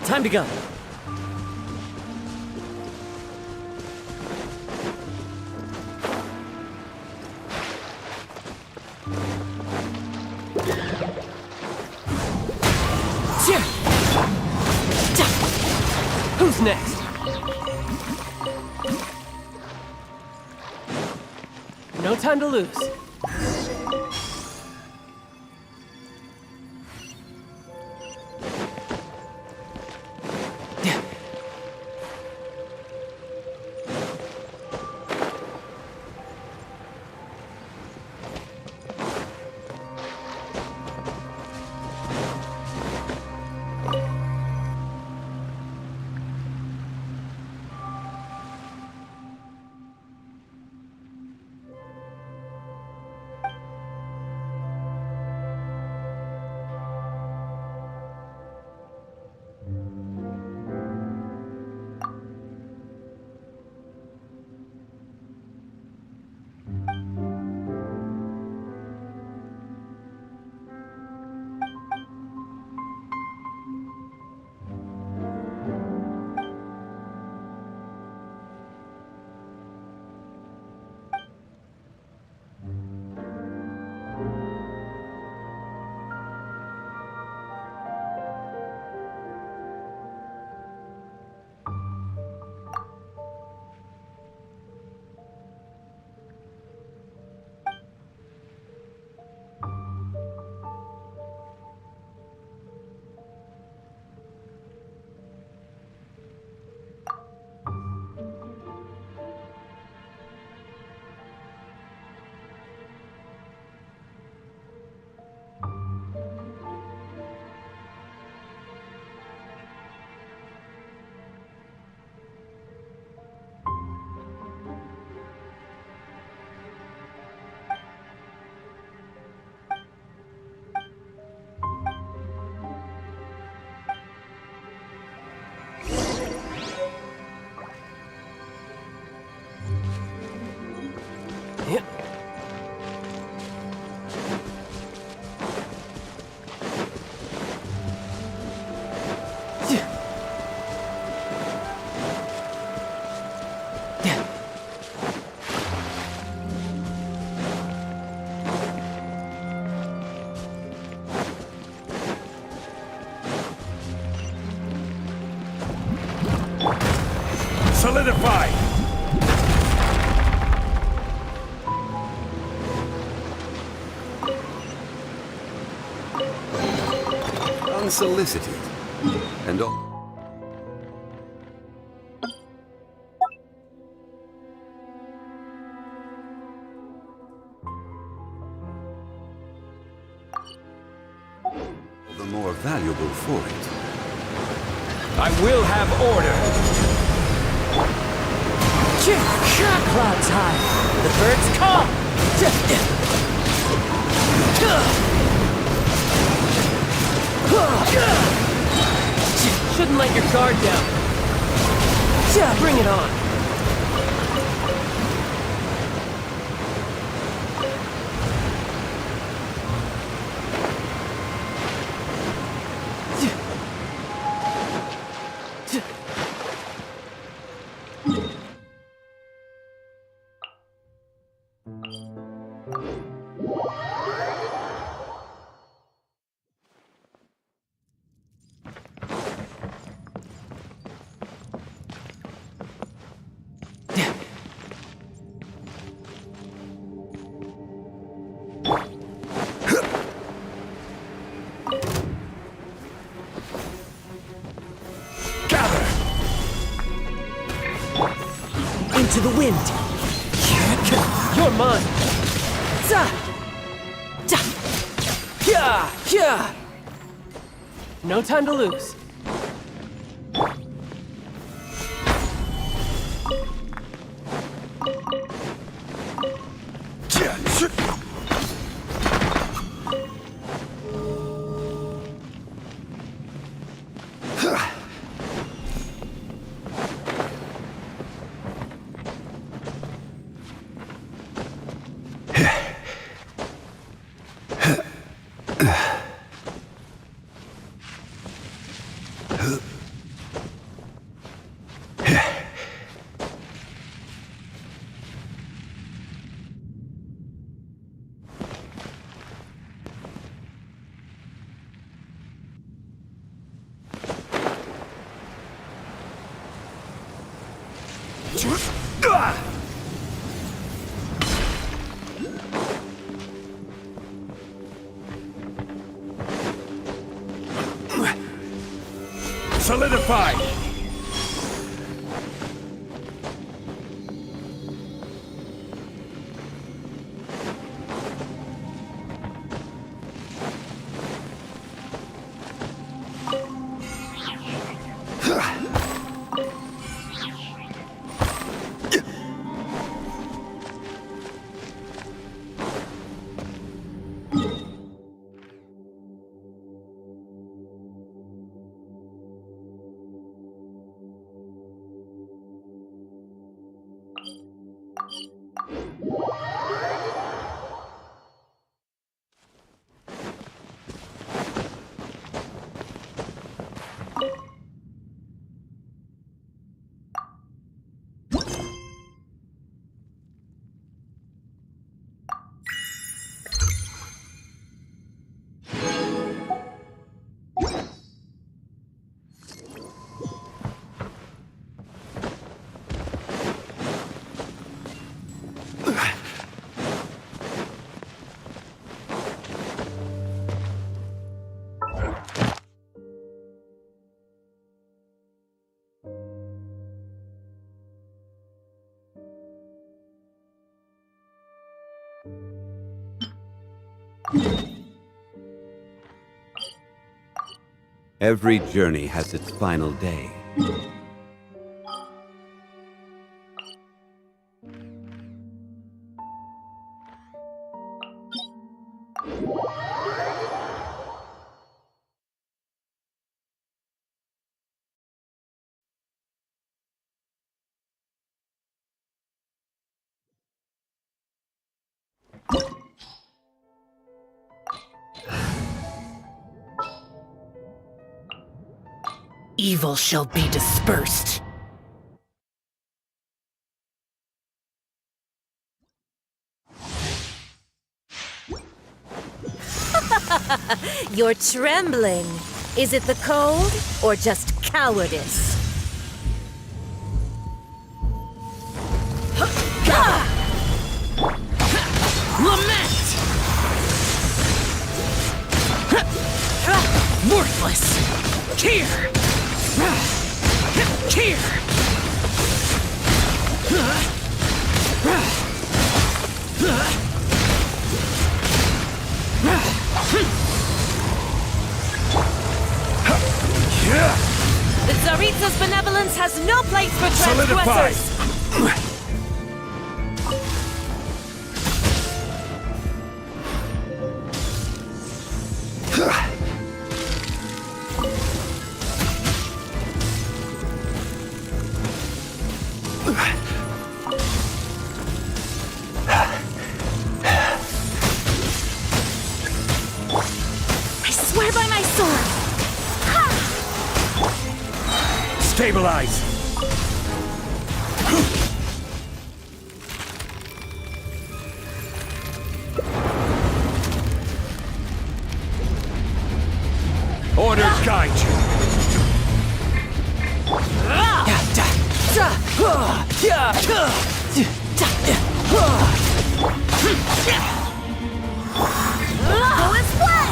Time to go. Who's next? No time to lose. Solidified! Unsolicited. And all. The more valuable for it. I will have order! Clouds high. The birds call. Shouldn't let your guard down. Bring it on. Into the wind. You're mine. No time to lose. Solidified! Every journey has its final day. Evil shall be dispersed. You're trembling. Is it the cold or just cowardice? Lament! Worthless! Here! Here! The Tsaritsa's benevolence has no place for Solidified! transgressors! I swear by my sword! Stabilize! Orders guide you! Go as one!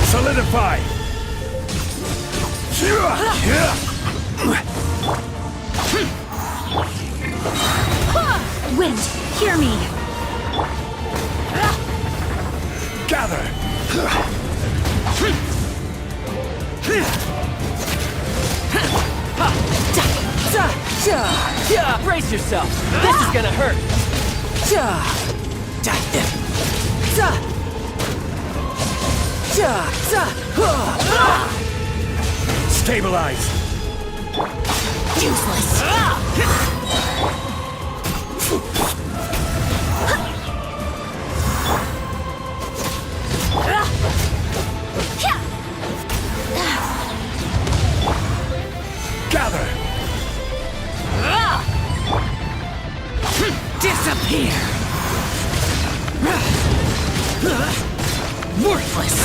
Solidify! Wind, hear me! Gather! Brace yourself! This is gonna hurt! Stabilize! Useless! Gather! Disappear! Worthless!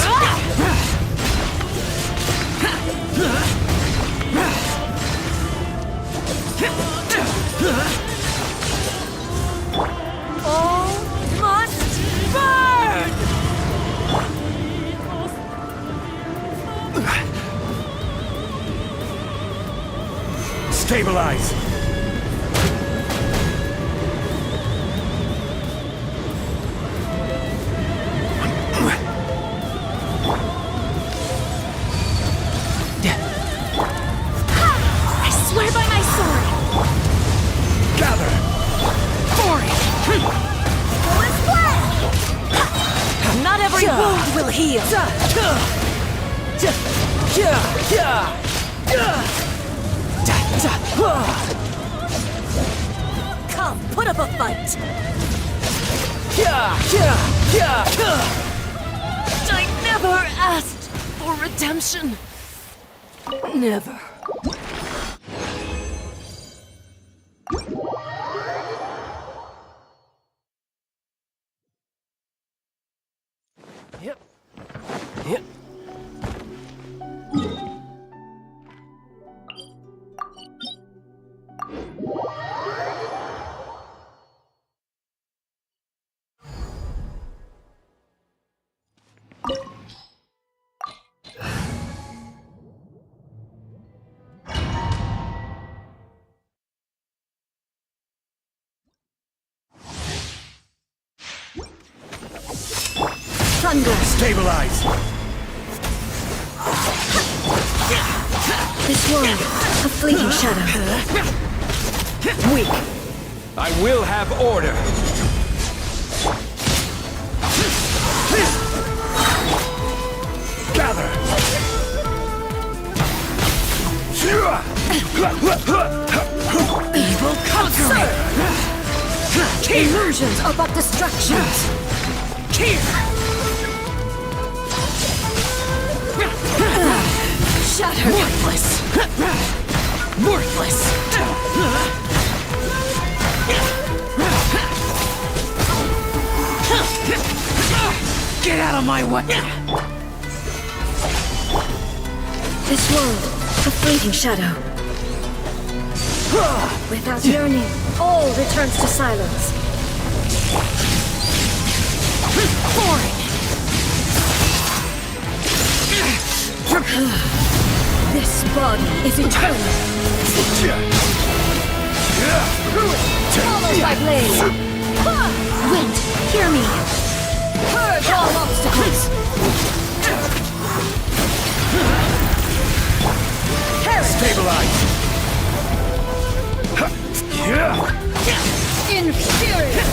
All must burn! Stabilize! I swear by my sword! Gather! Not every wound will heal! Come, put up a fight! I never asked for redemption. Never. Yep. Yep. Thunder! Stabilize! This world, a fleeting shadow. Weak. I will have order! Gather! Evil conquering! Illusions are but distractions. Shattered. Worthless. Worthless. Get out of my way! This world, a fleeting shadow. Without yearning, all returns to silence. This body is eternal. Followed by blaze. Wind, hear me. Purge all obstacles. Stabilize! Inferior.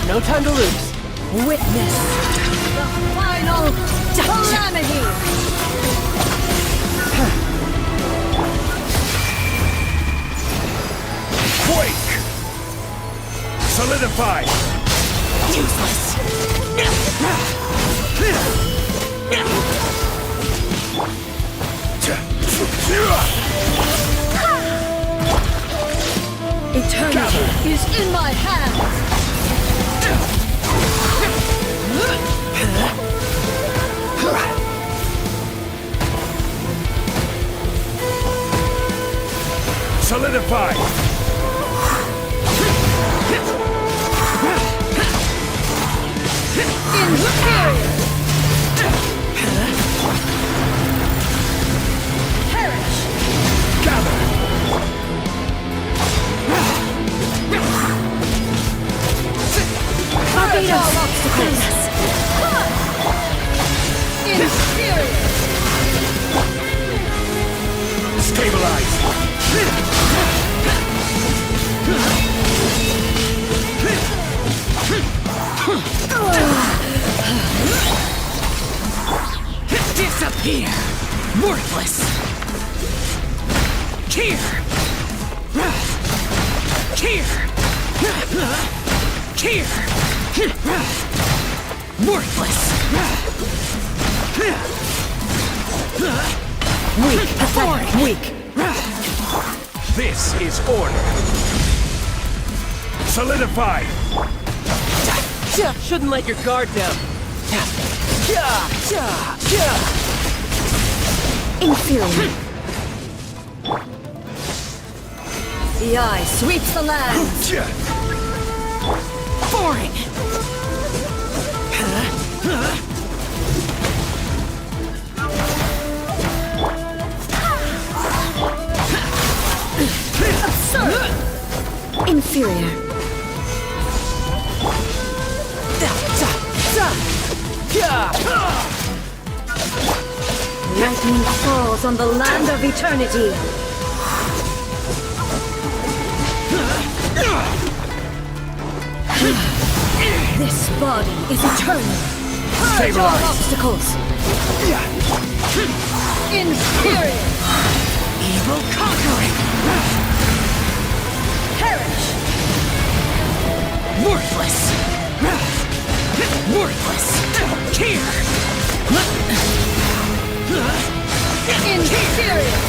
No time to lose. Witness the final calamity. Quake! Solidify! Useless. Eternity is in my hands. Solidify! Inferior. Perish. Gather! Purge all obstacles. Inferior. Stabilize! Disappear! Worthless! Here! Here! Here! Worthless! Weak. Pathetic. Weak. This is order! Solidify! Shouldn't let your guard down. Inferior. The eye sweeps the land. Boring. Absurd. Inferior. Lightning falls on the land of eternity. This body is eternal. Purge all obstacles. Inferior. Evil conquering. Perish. Worthless. Worthless. Here. Inferior.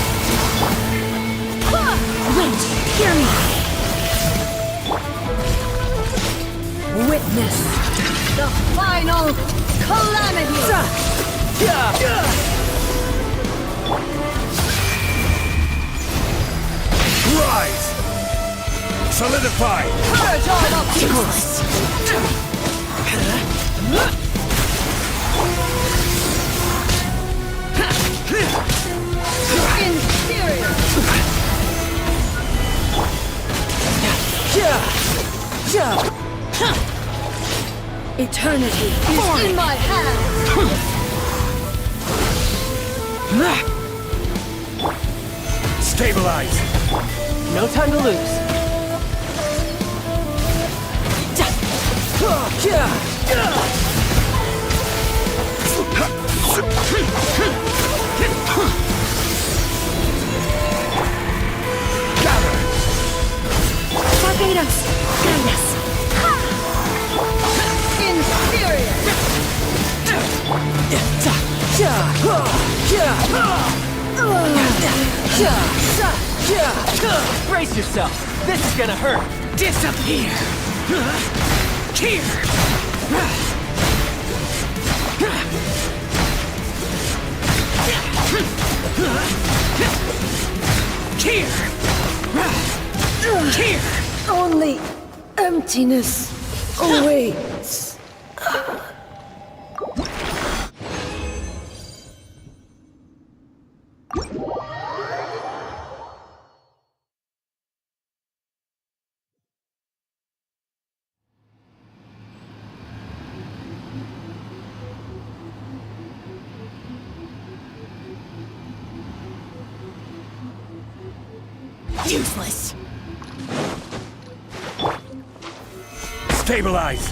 Wait, hear me. Witness the final calamity. Rise! Solidify! Purge all obstacles. Inferior. Eternity is in my hands. Stabilize! No time to lose. Gather! Barbados, guide us. Inferior. Brace yourself. This is gonna hurt. Disappear. Here. Here. Here. Only emptiness awaits. Useless. Stabilize!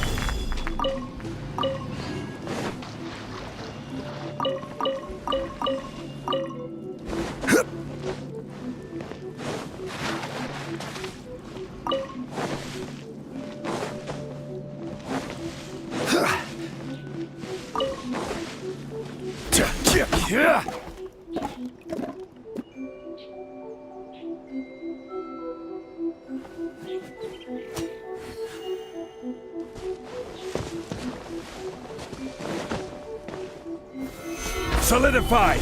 Solidify!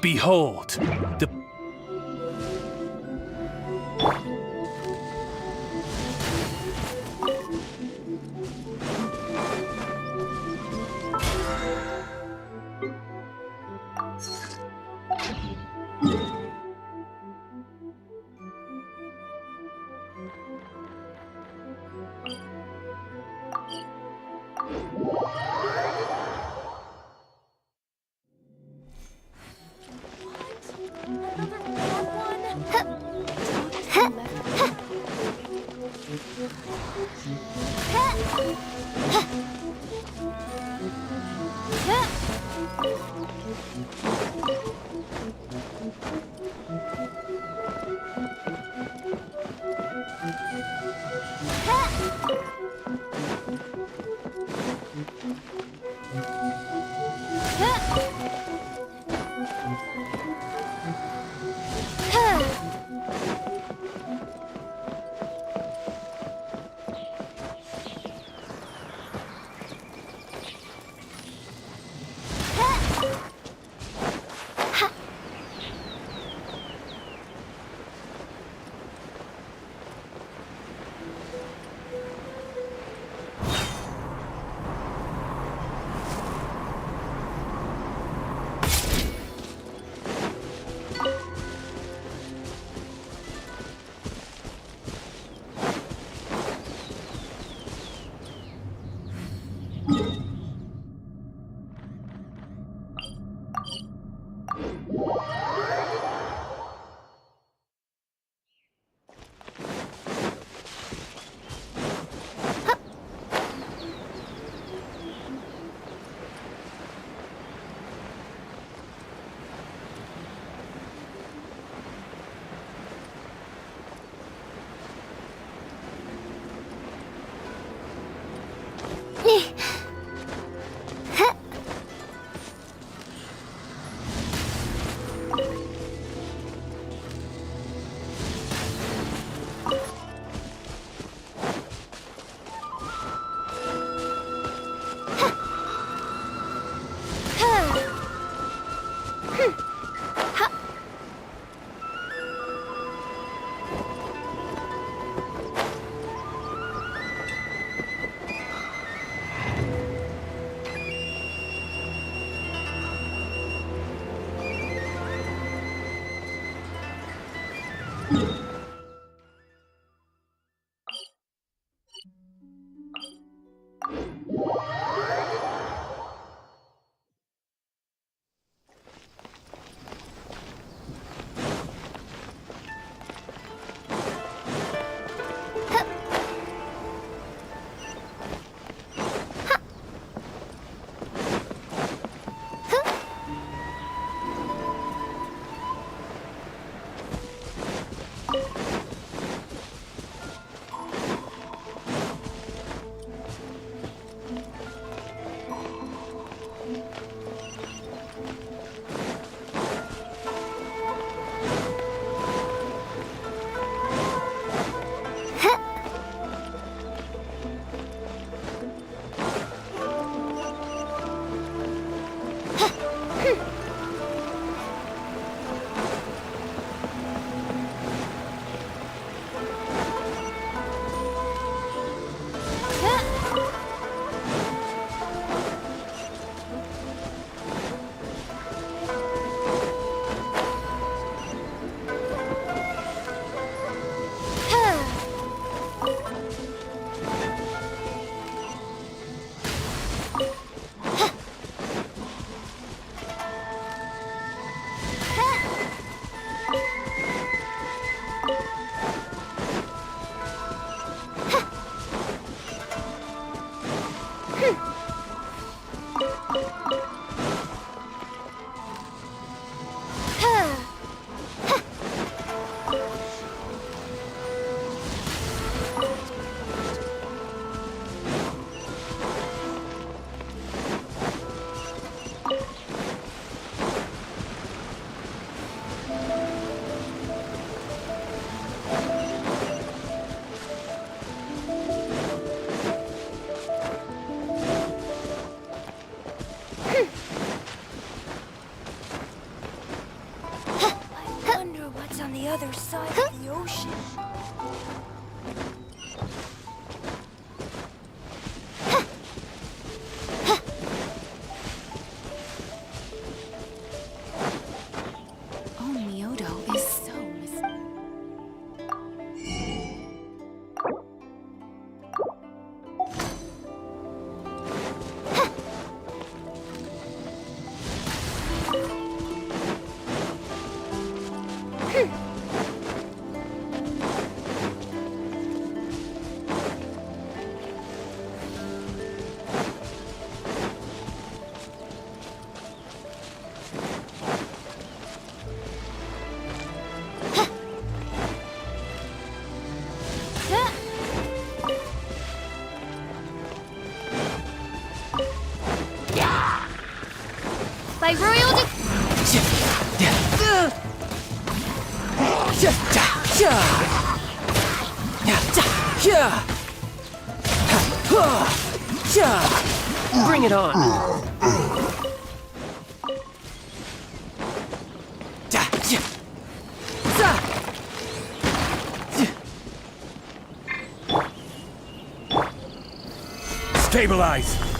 Behold, the other side of the ocean. Oh, Myoto is so by royal Bring it on. Stabilize!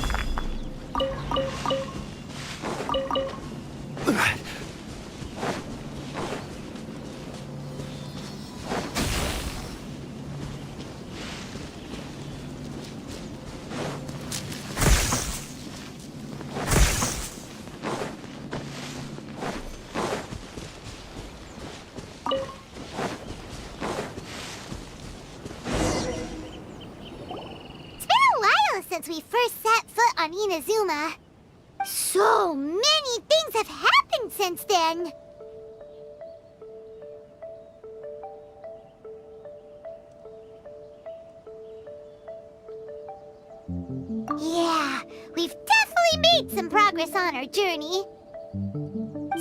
Since we first set foot on Inazuma. So many things have happened since then. Yeah, we've definitely made some progress on our journey.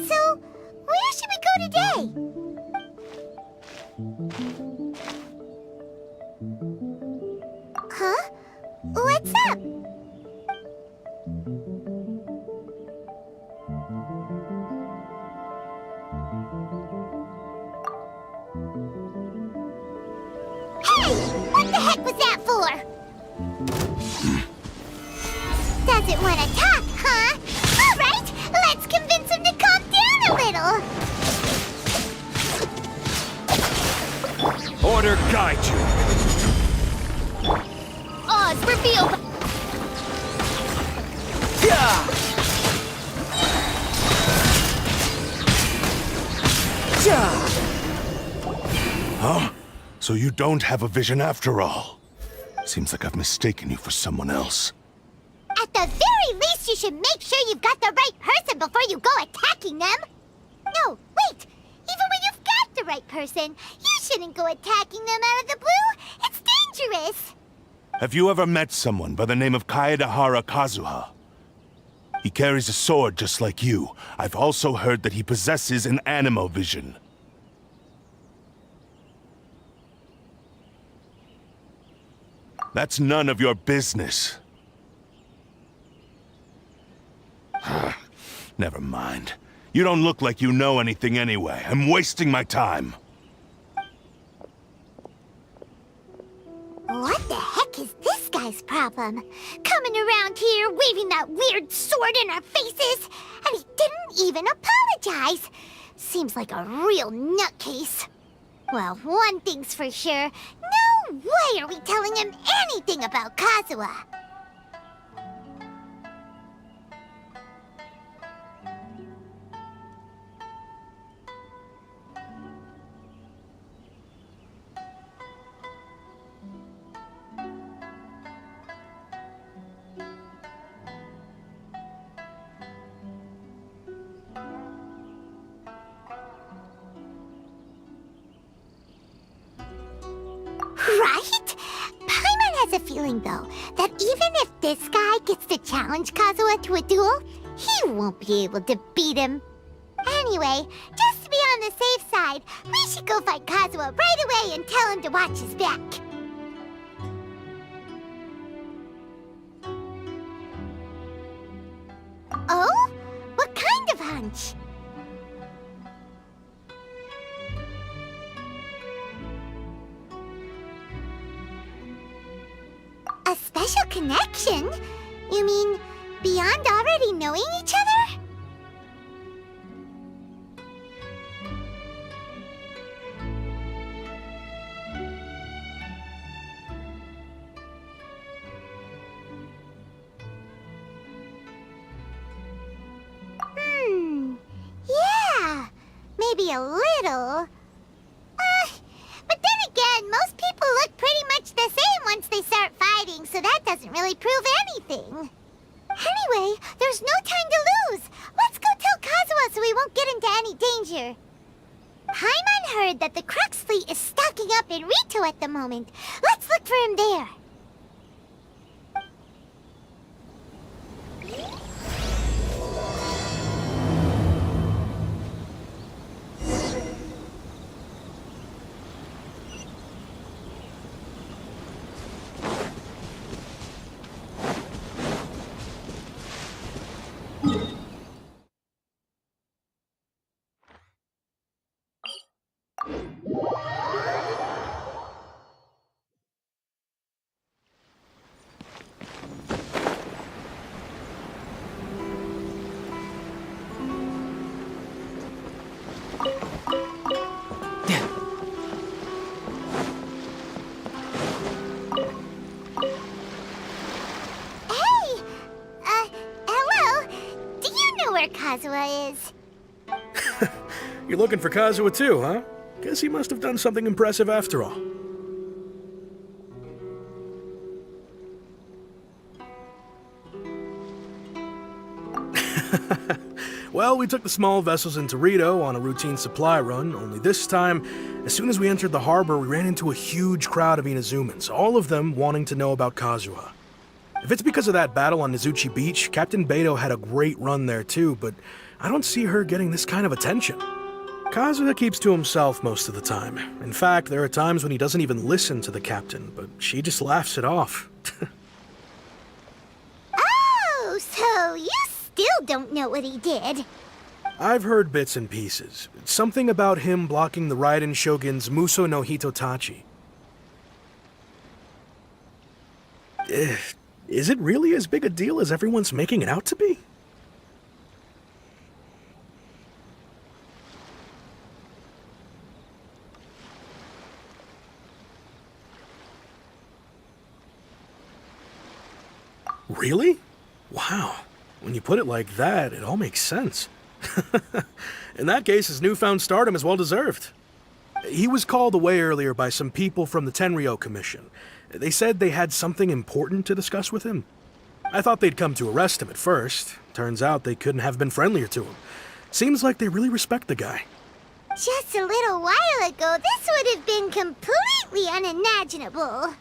So, where should we go today? Huh? What's up? Hey! What the heck was that for? Doesn't want to talk, huh? All right, let's convince him to calm down a little. Order guide you. Oz, reveal. Yeah! Huh? So you don't have a vision after all? Seems like I've mistaken you for someone else. At the very least, you should make sure you've got the right person before you go attacking them. No, wait. Even when you've got the right person, you shouldn't go attacking them out of the blue. It's dangerous. Have you ever met someone by the name of Kaedahara Kazuha? He carries a sword just like you. I've also heard that he possesses an animo vision. That's none of your business. Never mind. You don't look like you know anything anyway. I'm wasting my time. What the heck is this guy's problem? Coming around here, waving that weird sword in our faces, and he didn't even apologize. Seems like a real nutcase. Well, one thing's for sure. No way are we telling him anything about Kazuha. Right? Paimon has a feeling, though, that even if this guy gets to challenge Kazuha to a duel, he won't be able to beat him. Anyway, just to be on the safe side, we should go fight Kazuha right away and tell him to watch his back. Oh? What kind of hunch? A special connection? You mean beyond already knowing each other? Yeah, maybe a little. But then again, most people look pretty much the same once they start fighting, so that doesn't really prove anything. Anyway, there's no time to lose. Let's go tell Kazuha so we won't get into any danger. Paimon heard that the Crux fleet is stocking up in Rito at the moment. Let's look for him there. Hello. Do you know where Kazuha is? You're looking for Kazuha too, huh? Guess he must have done something impressive after all. Well, we took the small vessels into Rito on a routine supply run, only this time, as soon as we entered the harbor, we ran into a huge crowd of Inazumans, all of them wanting to know about Kazuha. If it's because of that battle on Nizuchi Beach, Captain Beto had a great run there too, but I don't see her getting this kind of attention. Kazuha keeps to himself most of the time. In fact, there are times when he doesn't even listen to the captain, but she just laughs it off. Oh, so you still don't know what he did? I've heard bits and pieces. Something about him blocking the Raiden Shogun's Muso no Hitotachi. Is it really as big a deal as everyone's making it out to be? Really? Wow. When you put it like that, it all makes sense. In that case, his newfound stardom is well deserved. He was called away earlier by some people from the Tenryou Commission. They said they had something important to discuss with him. I thought they'd come to arrest him at first. Turns out they couldn't have been friendlier to him. Seems like they really respect the guy. Just a little while ago, this would have been completely unimaginable.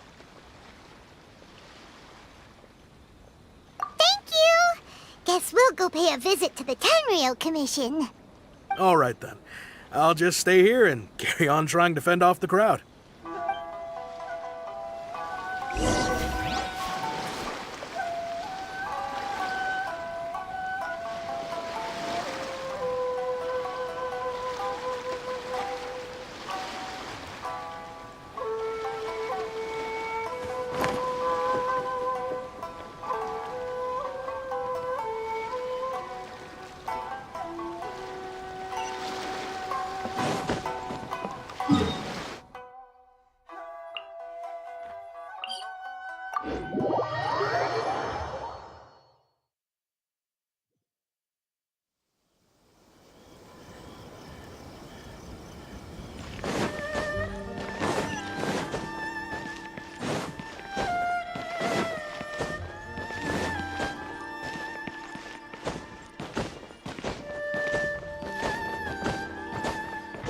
Thank you! Guess we'll go pay a visit to the Tenryou Commission. All right then. I'll just stay here and carry on trying to fend off the crowd.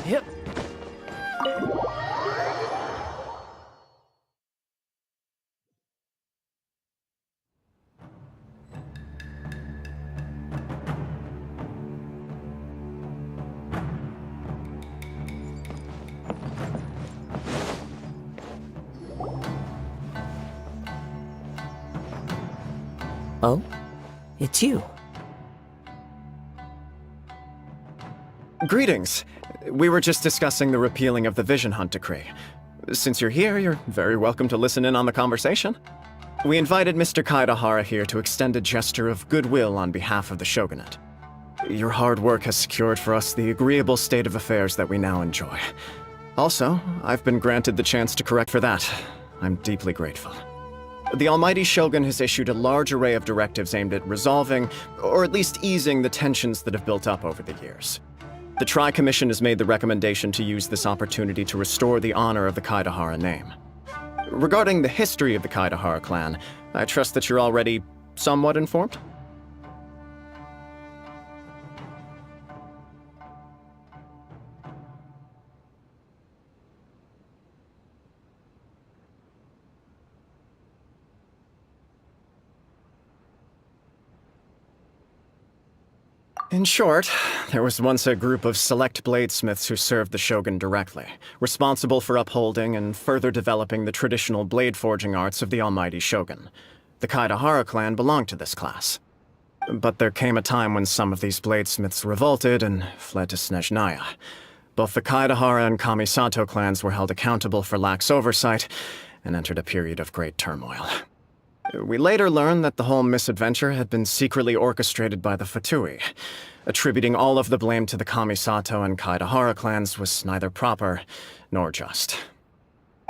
Yep. Oh? It's you. Greetings. We were just discussing the repealing of the Vision Hunt Decree. Since you're here, you're very welcome to listen in on the conversation. We invited Mr. Kaedahara here to extend a gesture of goodwill on behalf of the Shogunate. Your hard work has secured for us the agreeable state of affairs that we now enjoy. Also, I've been granted the chance to correct for that. I'm deeply grateful. The Almighty Shogun has issued a large array of directives aimed at resolving, or at least easing, the tensions that have built up over the years. The Tri-Commission has made the recommendation to use this opportunity to restore the honor of the Kaedahara name. Regarding the history of the Kaedahara clan, I trust that you're already somewhat informed? In short, there was once a group of select bladesmiths who served the Shogun directly, responsible for upholding and further developing the traditional blade forging arts of the Almighty Shogun. The Kaedahara clan belonged to this class. But there came a time when some of these bladesmiths revolted and fled to Snezhnaya. Both the Kaedahara and Kamisato clans were held accountable for lax oversight and entered a period of great turmoil. We later learned that the whole misadventure had been secretly orchestrated by the Fatui. Attributing all of the blame to the Kamisato and Kaedahara clans was neither proper nor just.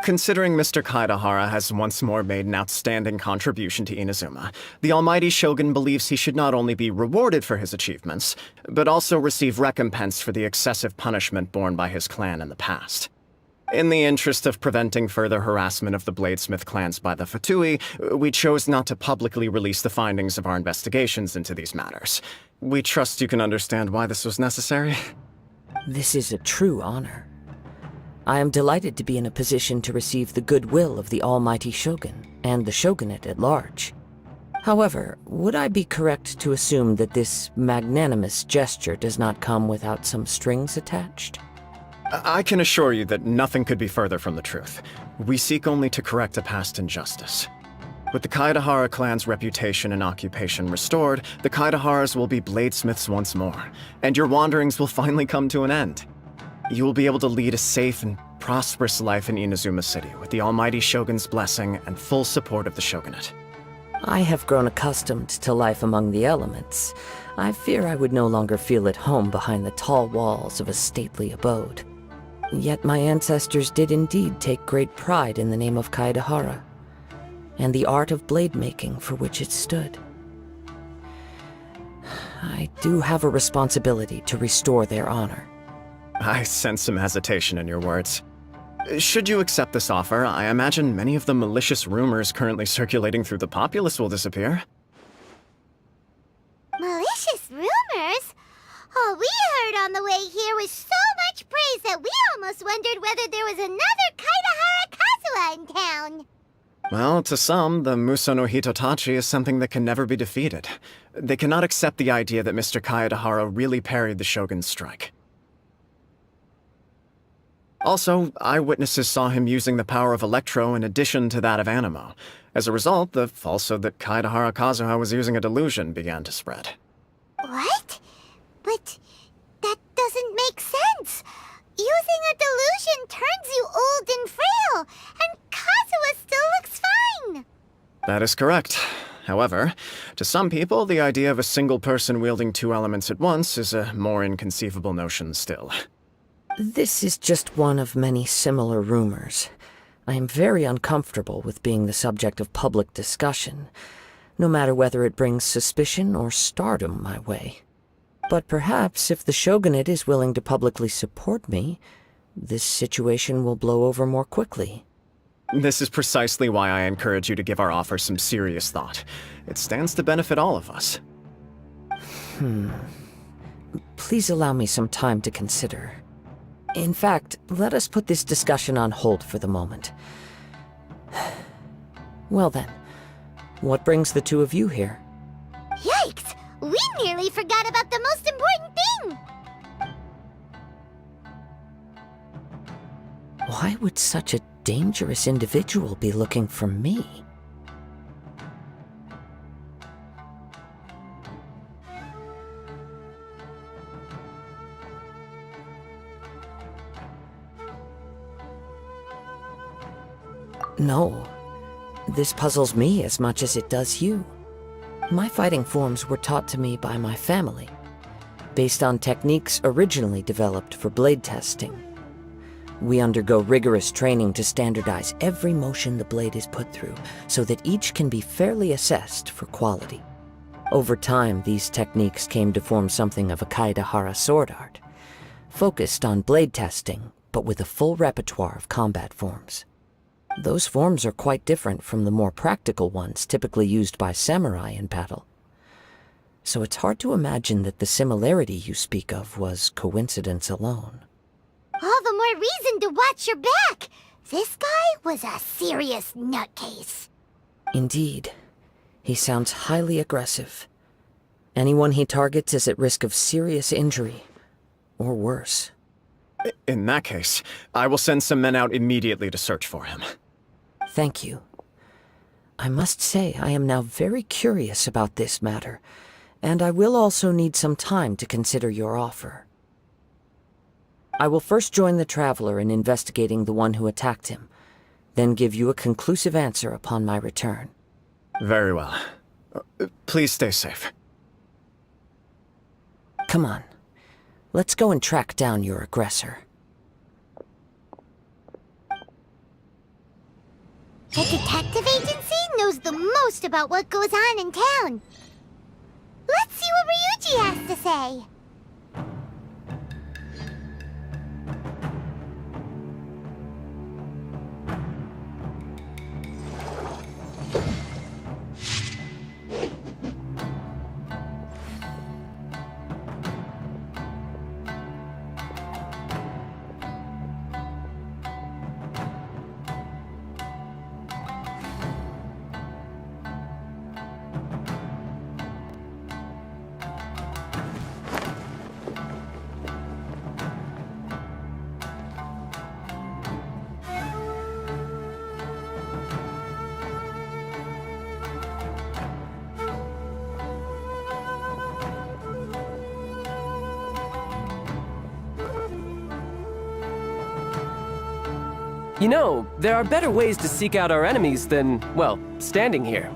Considering Mr. Kaedahara has once more made an outstanding contribution to Inazuma, the Almighty Shogun believes he should not only be rewarded for his achievements, but also receive recompense for the excessive punishment borne by his clan in the past. In the interest of preventing further harassment of the Bladesmith clans by the Fatui, we chose not to publicly release the findings of our investigations into these matters. We trust you can understand why this was necessary. This is a true honor. I am delighted to be in a position to receive the goodwill of the Almighty Shogun and the Shogunate at large. However, would I be correct to assume that this magnanimous gesture does not come without some strings attached? I can assure you that nothing could be further from the truth. We seek only to correct a past injustice. With the Kaedahara clan's reputation and occupation restored, the Kaedaharas will be bladesmiths once more, and your wanderings will finally come to an end. You will be able to lead a safe and prosperous life in Inazuma City with the almighty Shogun's blessing and full support of the Shogunate. I have grown accustomed to life among the elements. I fear I would no longer feel at home behind the tall walls of a stately abode. Yet my ancestors did indeed take great pride in the name of Kaedahara, and the art of blade making for which it stood. I do have a responsibility to restore their honor. I sense some hesitation in your words. Should you accept this offer, I imagine many of the malicious rumors currently circulating through the populace will disappear. Malicious rumors? All we heard on the way here was so much praise that we almost wondered whether there was another Kaedahara Kazuha in town. Well, to some, the Muso no Hitotachi is something that can never be defeated. They cannot accept the idea that Mr. Kaedahara really parried the Shogun's strike. Also, eyewitnesses saw him using the power of Electro in addition to that of Animo. As a result, the falsehood that Kaedahara Kazuha was using a delusion began to spread. What? But that doesn't make sense. Using a delusion turns you old and frail, and Kazuha still looks fine. That is correct. However, to some people, the idea of a single person wielding two elements at once is a more inconceivable notion still. This is just one of many similar rumors. I am very uncomfortable with being the subject of public discussion, no matter whether it brings suspicion or stardom my way. But perhaps if the Shogunate is willing to publicly support me, this situation will blow over more quickly. This is precisely why I encourage you to give our offer some serious thought. It stands to benefit all of us. Please allow me some time to consider. In fact, let us put this discussion on hold for the moment. Well then, what brings the two of you here? Yikes! We nearly forgot about the most important thing! Why would such a dangerous individual be looking for me? No, this puzzles me as much as it does you. My fighting forms were taught to me by my family, based on techniques originally developed for blade testing. We undergo rigorous training to standardize every motion the blade is put through, so that each can be fairly assessed for quality. Over time, these techniques came to form something of a Kaedahara sword art, focused on blade testing, but with a full repertoire of combat forms. Those forms are quite different from the more practical ones typically used by samurai in battle. So it's hard to imagine that the similarity you speak of was coincidence alone. All the more reason to watch your back! This guy was a serious nutcase. Indeed. He sounds highly aggressive. Anyone he targets is at risk of serious injury, or worse. In that case, I will send some men out immediately to search for him. Thank you. I must say I am now very curious about this matter, and I will also need some time to consider your offer. I will first join the Traveler in investigating the one who attacked him, then give you a conclusive answer upon my return. Very well. Please stay safe. Come on. Let's go and track down your aggressor. The detective agency knows the most about what goes on in town. Let's see what Ryuji has to say. You know, there are better ways to seek out our enemies than, well, standing here.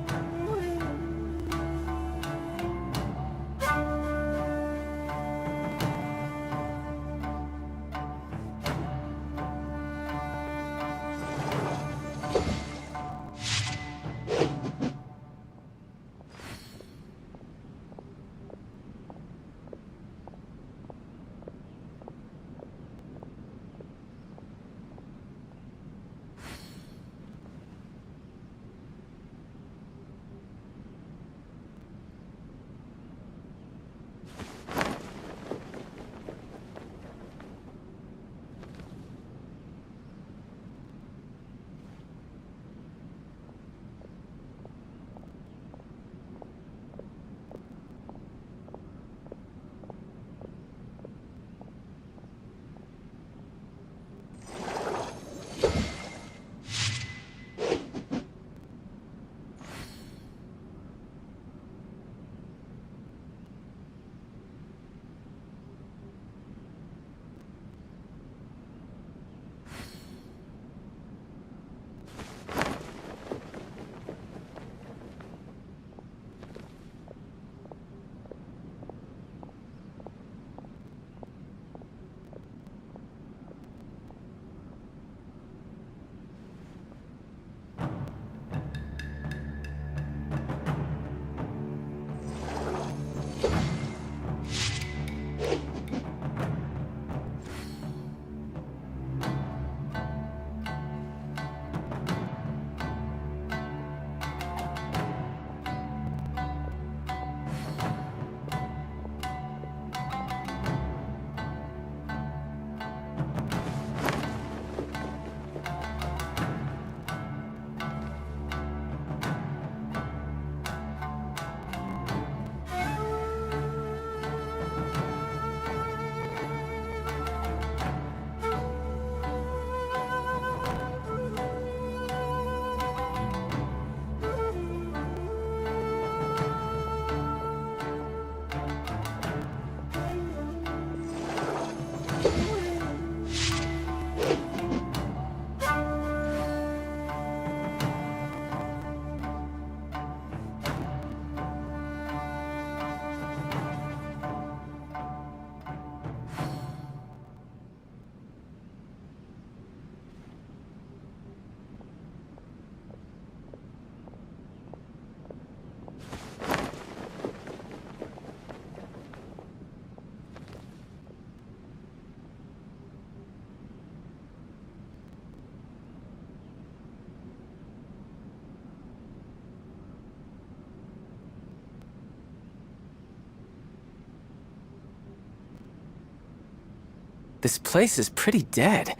This place is pretty dead.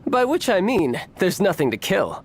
By which I mean, there's nothing to kill.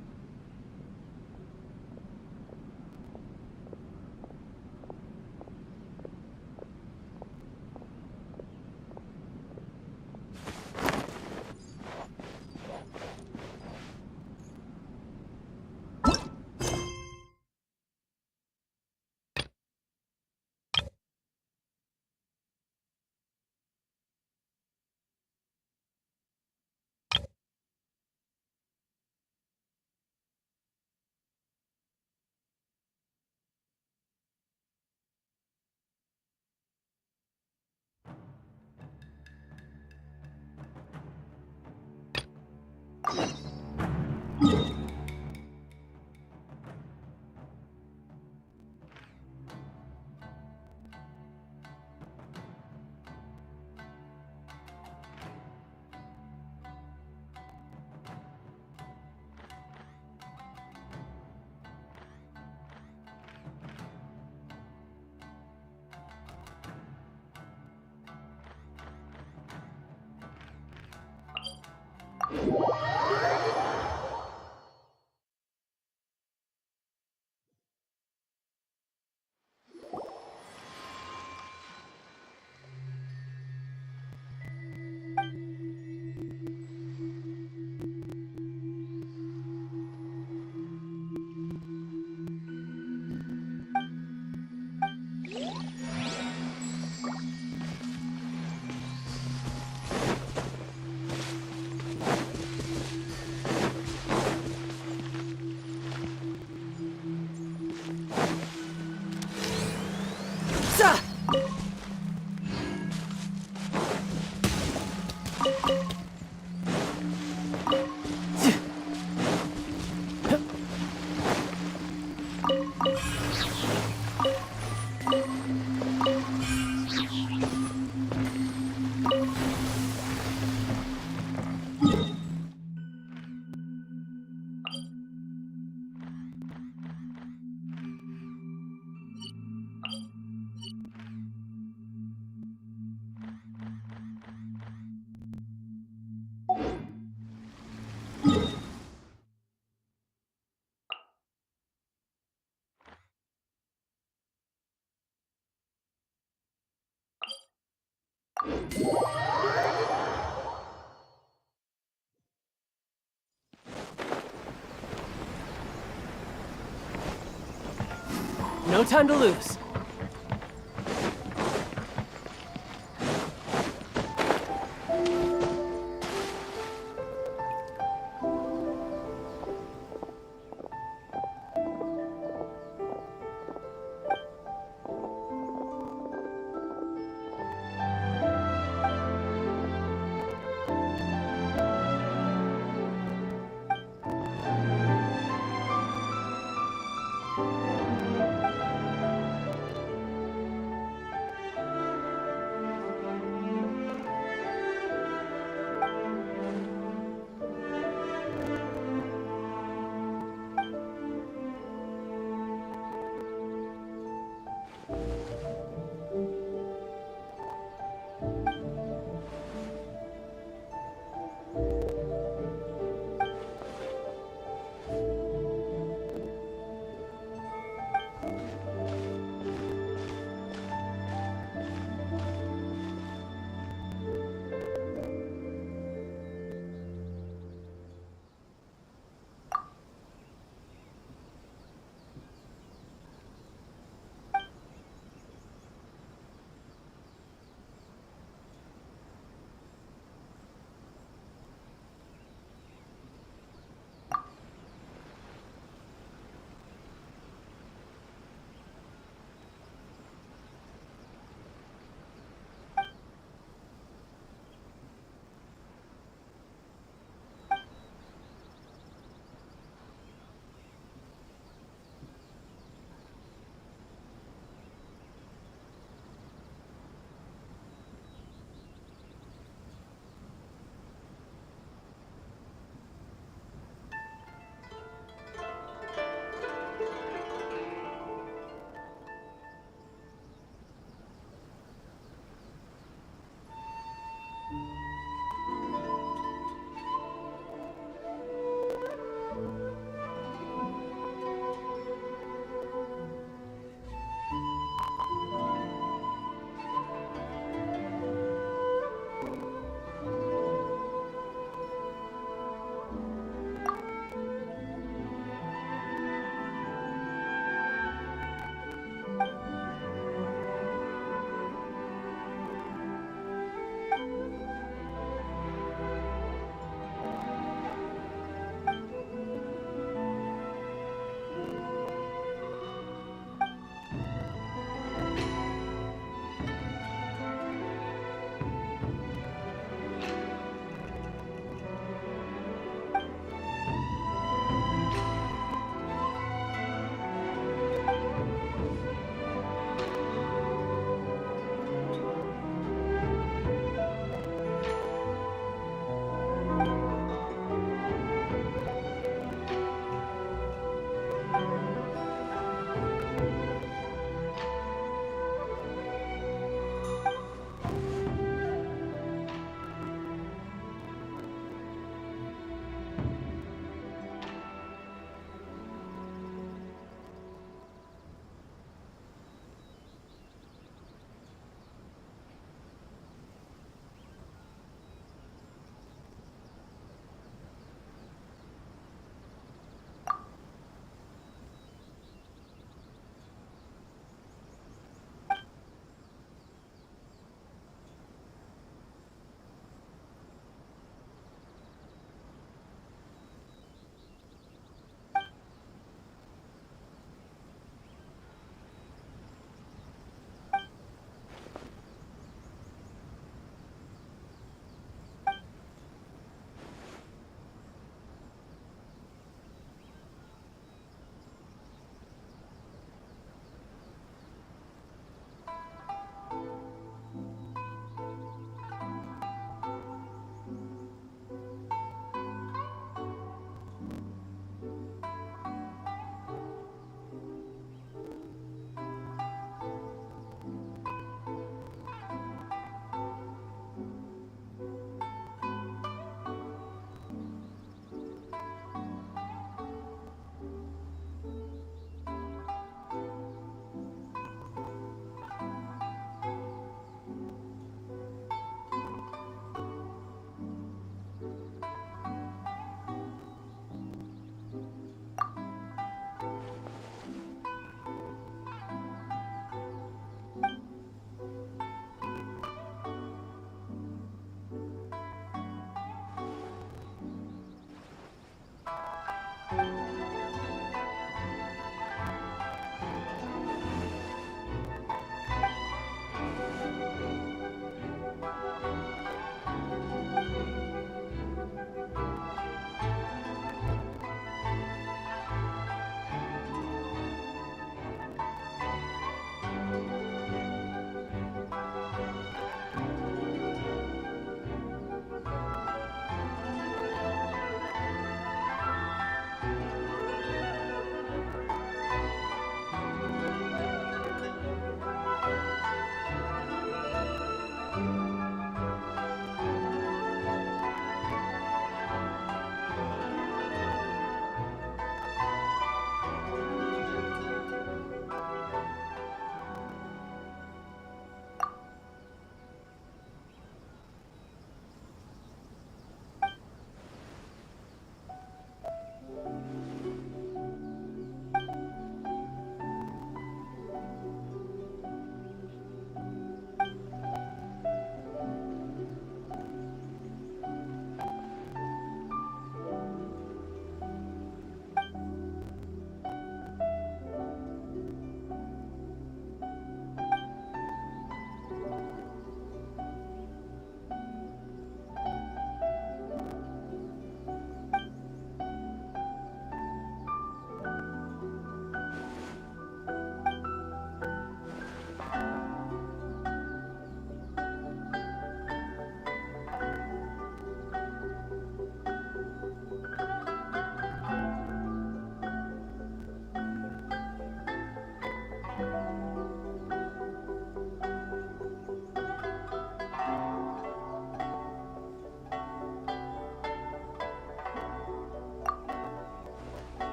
No time to lose.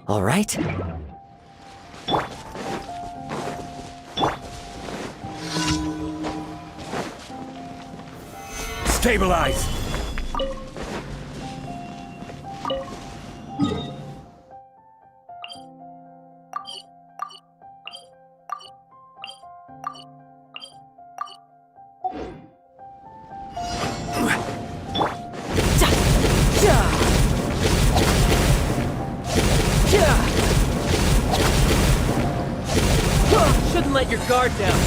All right. Stabilize! Shouldn't let your guard down.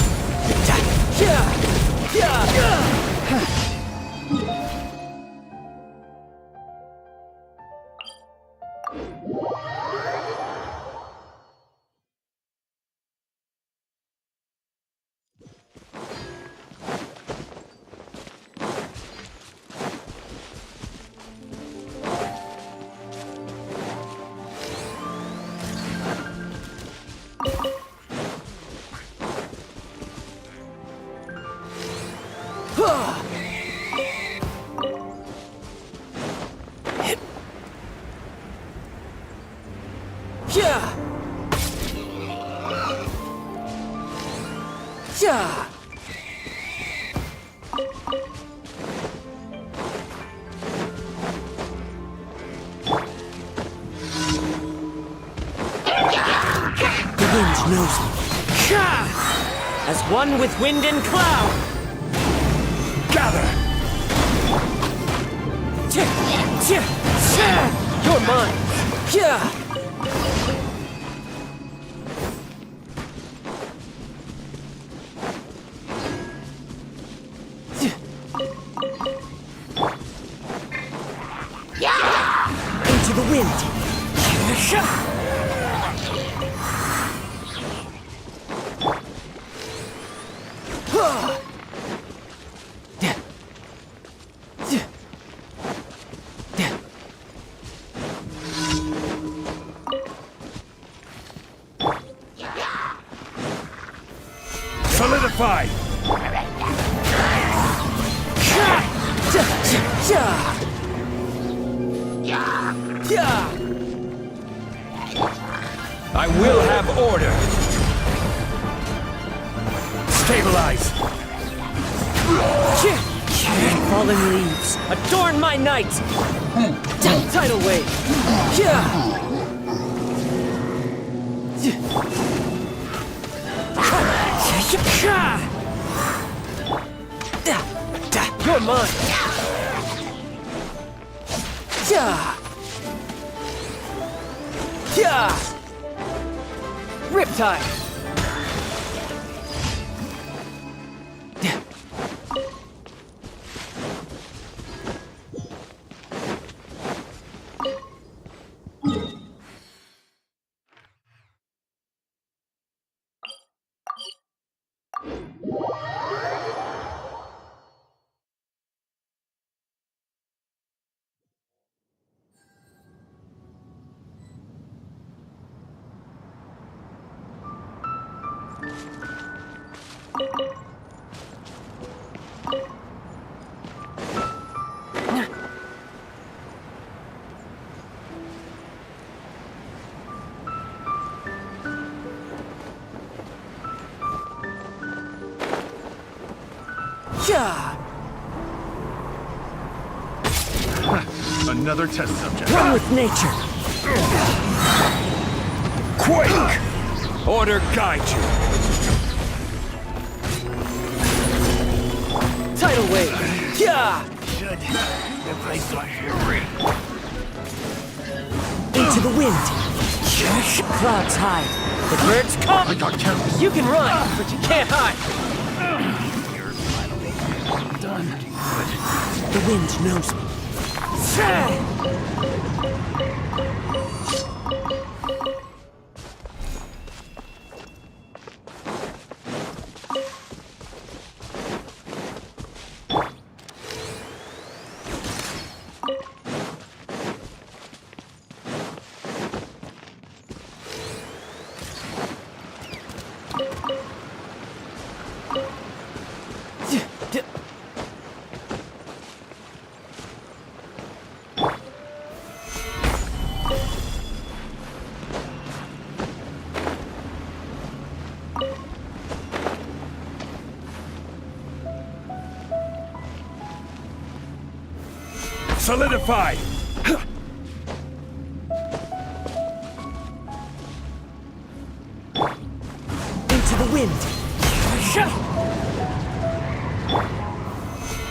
The wind knows me. As one with wind and cloud. Gather! You're mine. Into the wind. Solidify! I will have order! Stabilize! Fallen leaves, adorn my night! Tidal wave. You're mine. Riptide. Another test subject. One with nature. Quake! Order guide you. Tidal wave. Into the wind. Clouds hide. The birds come. You can run, but you can't hide. The wind knows me. Solidify! Into the wind!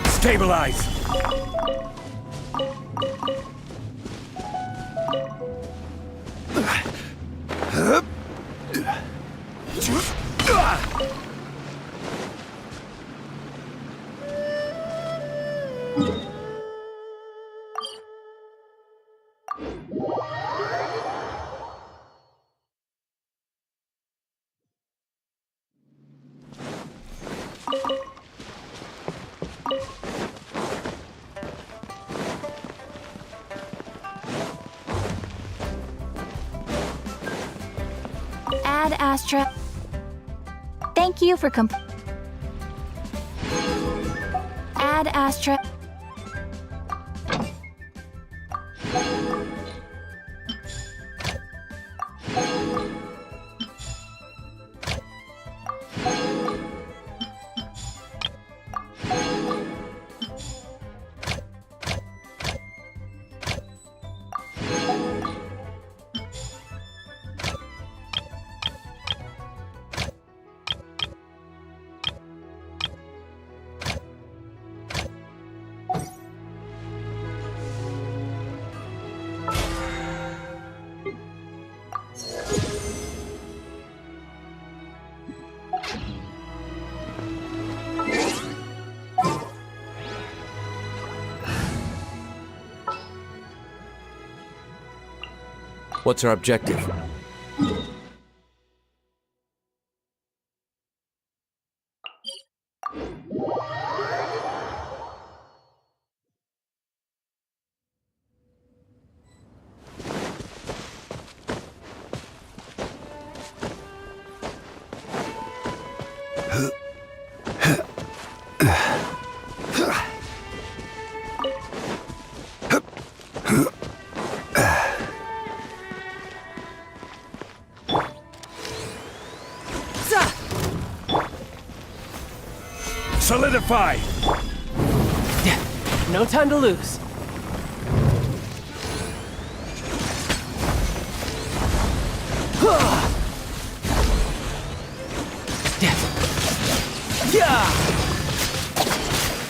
Stabilize! Ad Astra. Thank you for Ad Astra. What's our objective? Solidify! No time to lose. Yeah!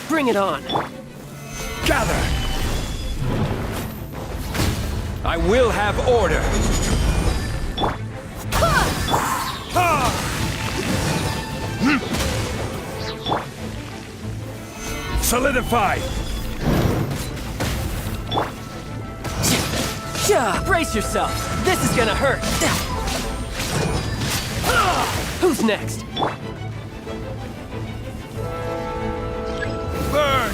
Bring it on. Gather! I will have order. Solidify! Brace yourself. This is gonna hurt. Who's next? Burn!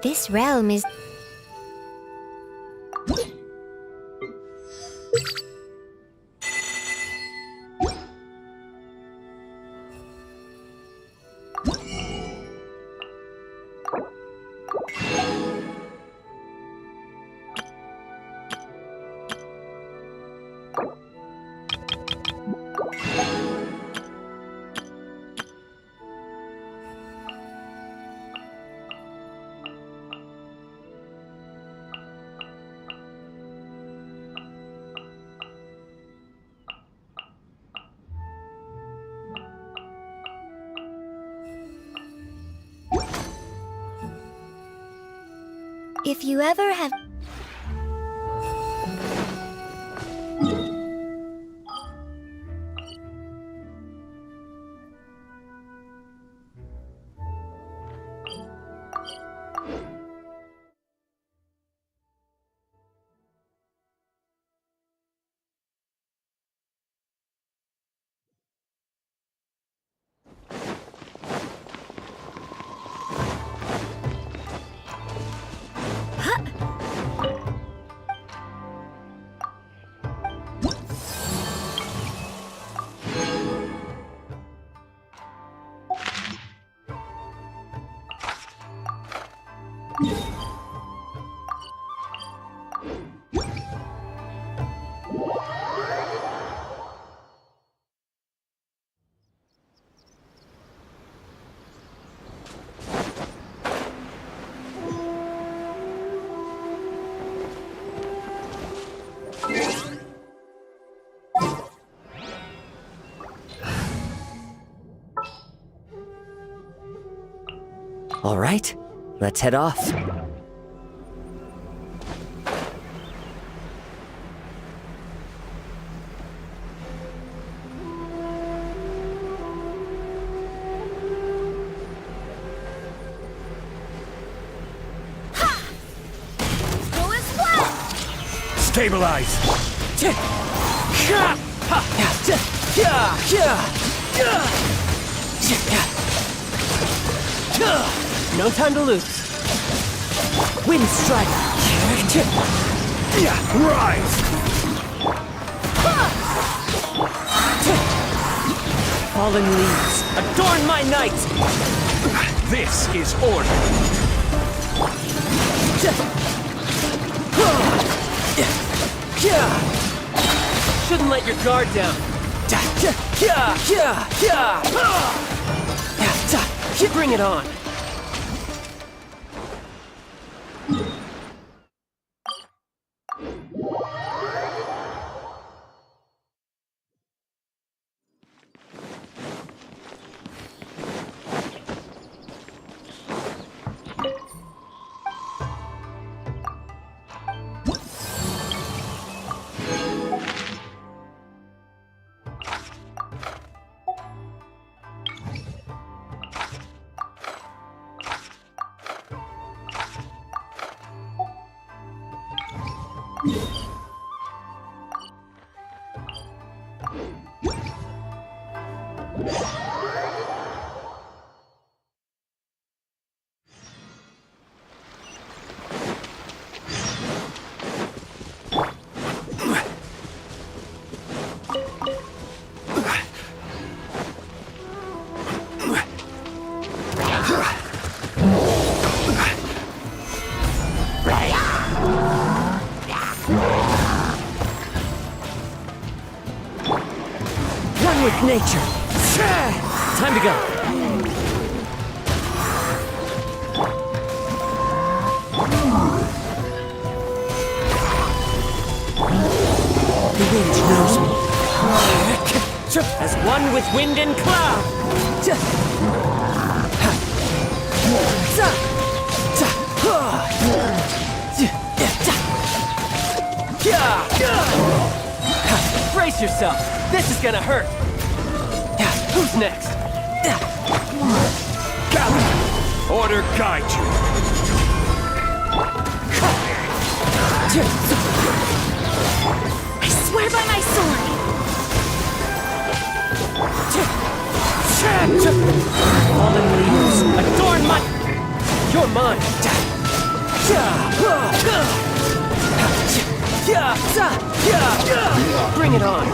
This realm is... If you ever have... All right, let's head off. Go as well! Stabilize! No time to lose. Wind strike! Rise! Fallen leaves, adorn my night! This is order! Shouldn't let your guard down. Bring it on. One with nature. Time to go. The wind knows me. As one with wind and cloud. Brace yourself. This is gonna hurt. Who's next? Order guide you! I swear by my sword! Fallen leaves, adorn my... You're mine! Bring it on!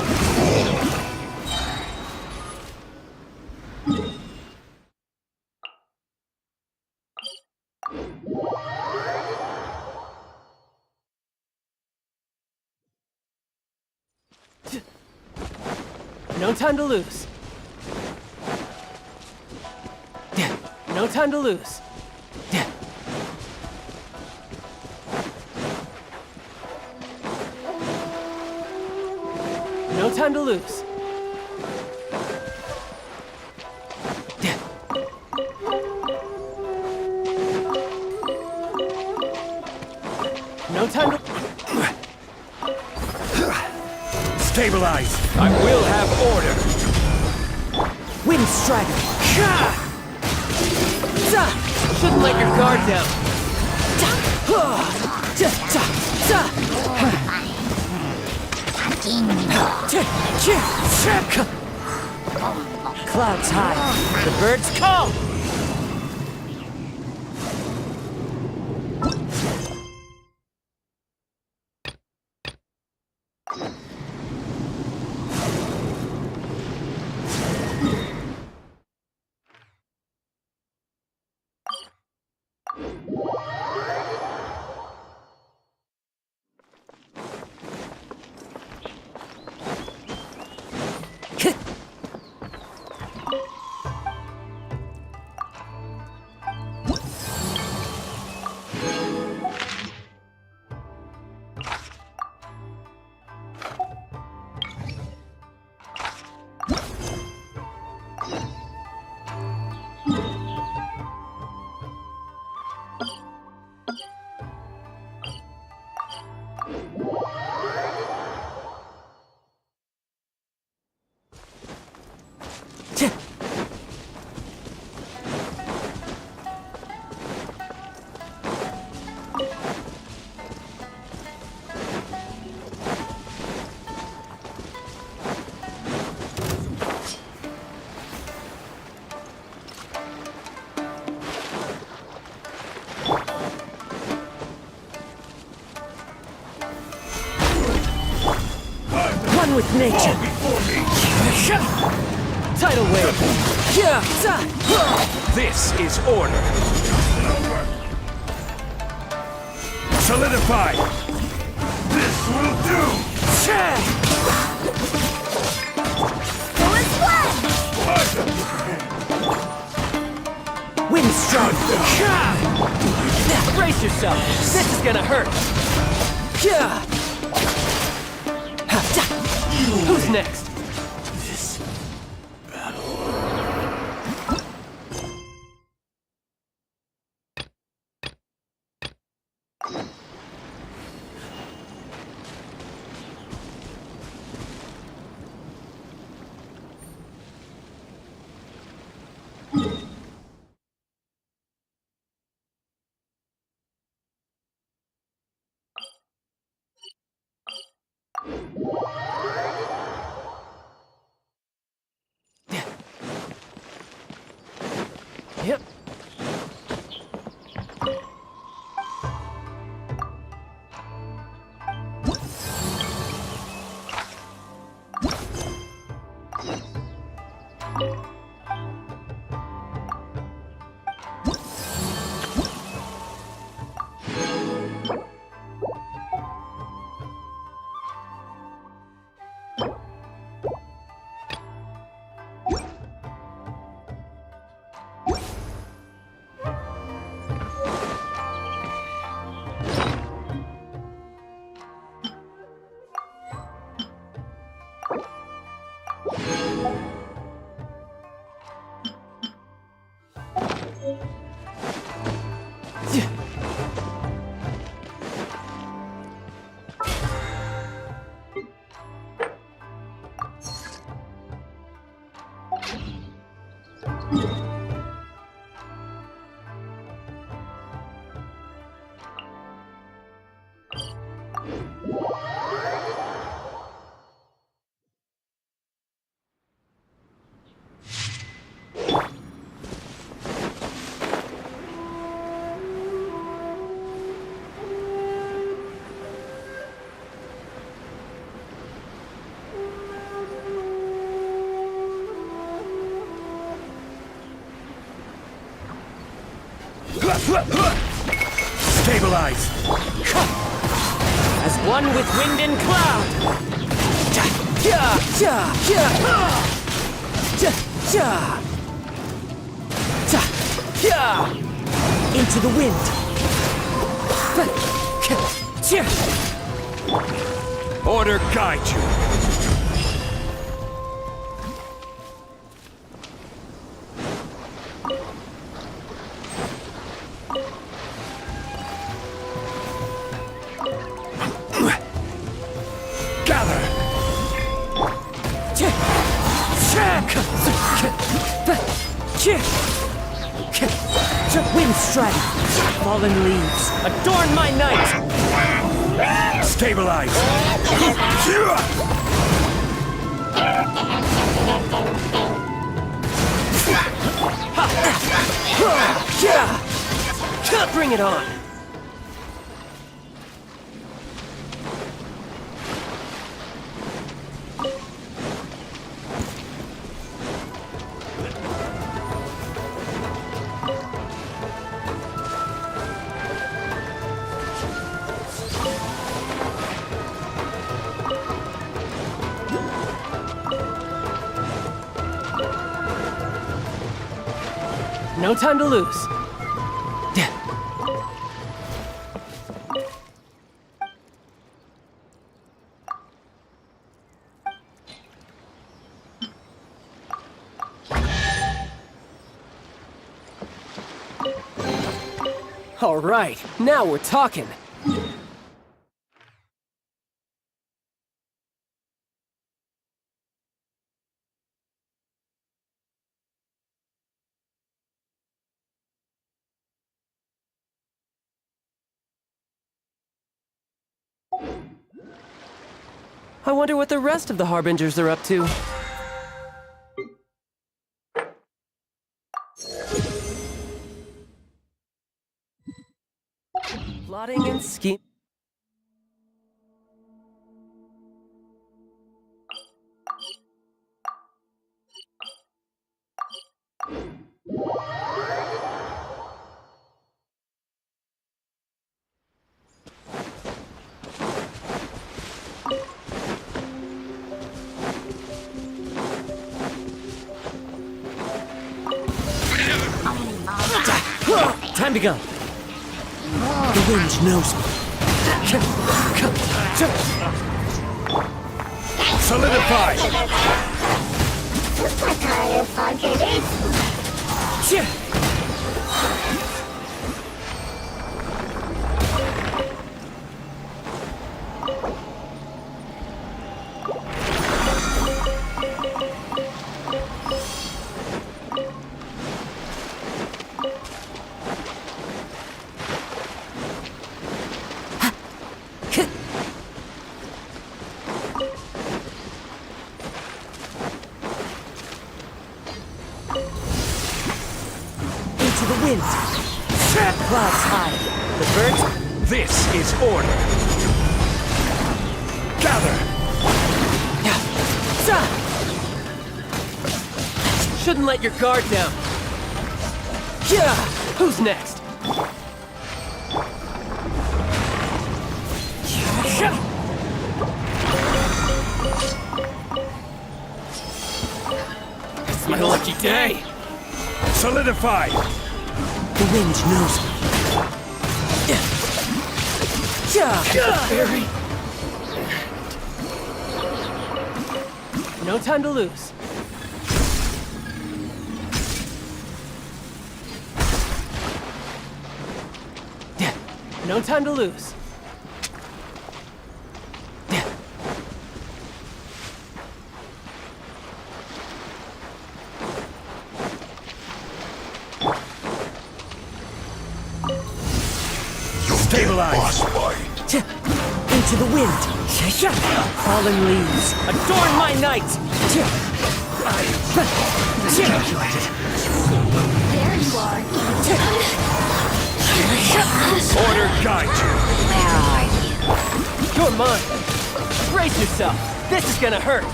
No time to lose. No time to lose. No time to lose. No time to... Stabilize! I will have order! Wind Strider! Shouldn't let your guard down. Clouds high. The birds call! One with nature. Tidal wave. This is order! Solidify! This will do! Wind Strider! Brace yourself. This is gonna hurt. Who's next? Yep. Stabilize! As one with wind and cloud. Into the wind. Order guide you! Wind strike. Fallen leaves. Adorn my night. Stabilize! Bring it on! No time to lose. All right, now we're talking. I wonder what the rest of the Harbingers are up to. Plotting and scheme. Time to go. The wind knows me. Solidify! Into the wind. Clouds high. The birds. This is order. Gather! Shouldn't let your guard down. Yeah! Who's next? It's my lucky day. Solidify! The wind knows me. Fairy. No time to lose. No time to lose. Stabilize! Into the wind. Fallen leaves. Adorn my night. There you are. Order guide you! Where are you? You're mine. Brace yourself. This is gonna hurt.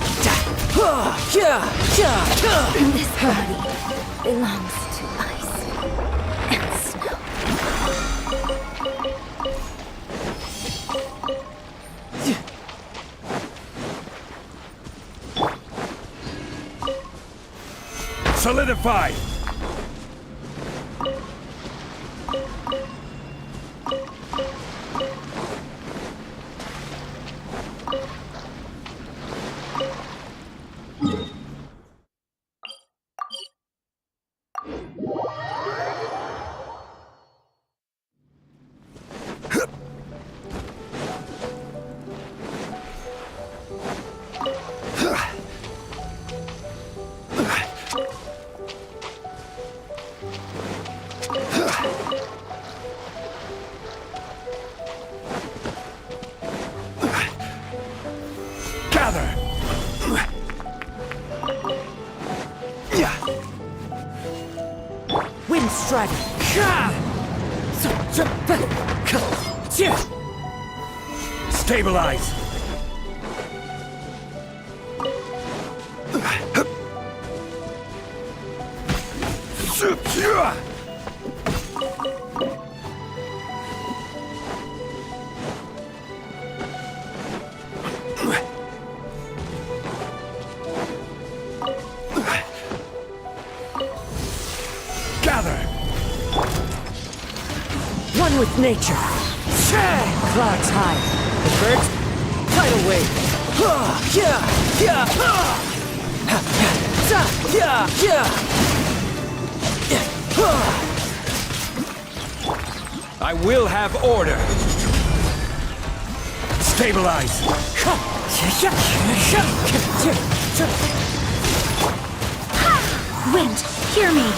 This body belongs to ice and snow. Solidify! striving. Stabilize! Gather! One with nature. Clouds high. The birds. Tidal wave. I will have order! Stabilize! Wind, hear me.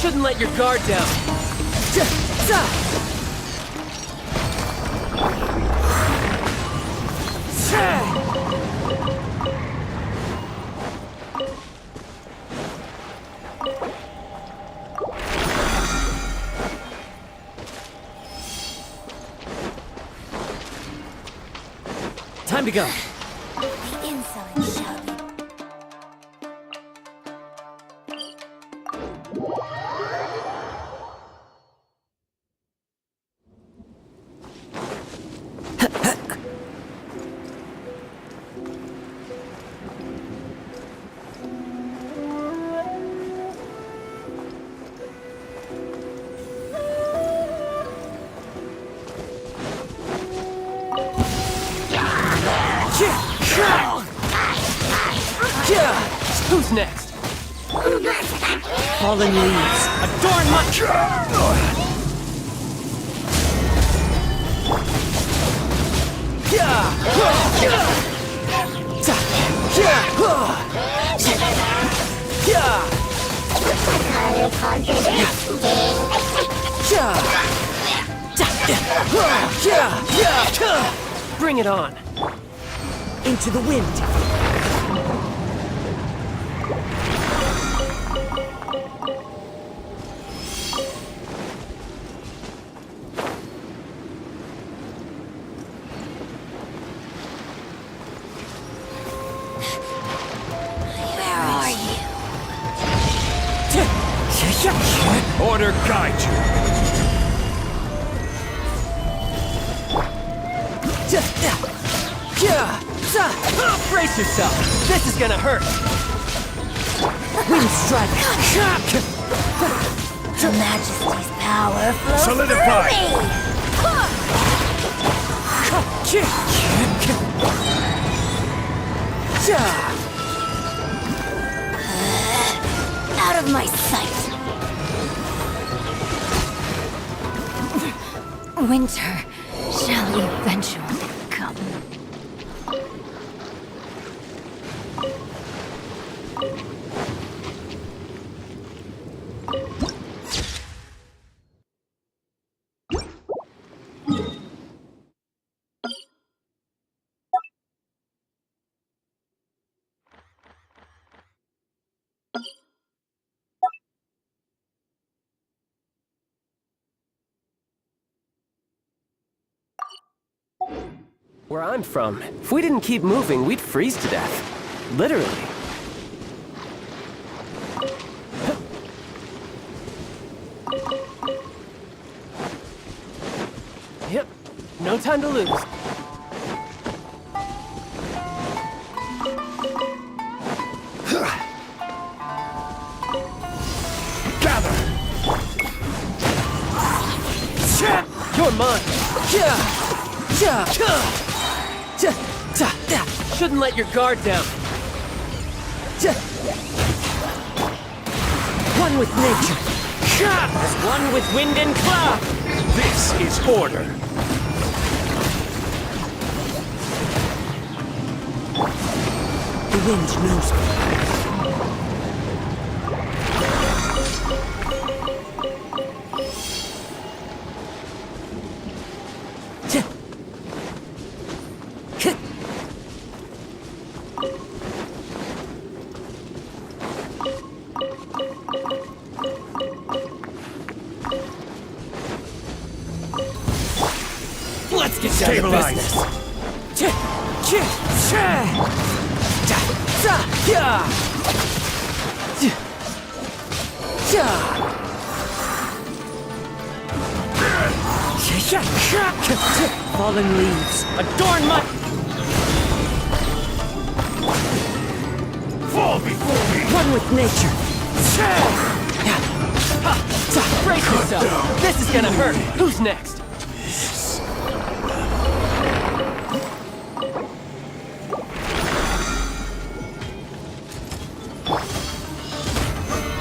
Shouldn't let your guard down. Time to go. The insolent shall be. Who's next? Fallen leaves. Adorn my... Bring it on. Into the wind. Where are you? Order guide you! Brace yourself. This is gonna hurt. Wind strike. Her Majesty's power flows Solidify. through me! Out of my sight! Winter shall eventually come. Where I'm from, if we didn't keep moving, we'd freeze to death. Literally. Yep, no time to lose. Gather! You're mine! Shouldn't let your guard down. One with nature. As one with wind and cloud. This is order! The wind knows me. Stabilize. Fallen leaves, adorn my... Fall before me. One with nature. Brace yourself! This is gonna hurt! Who's next?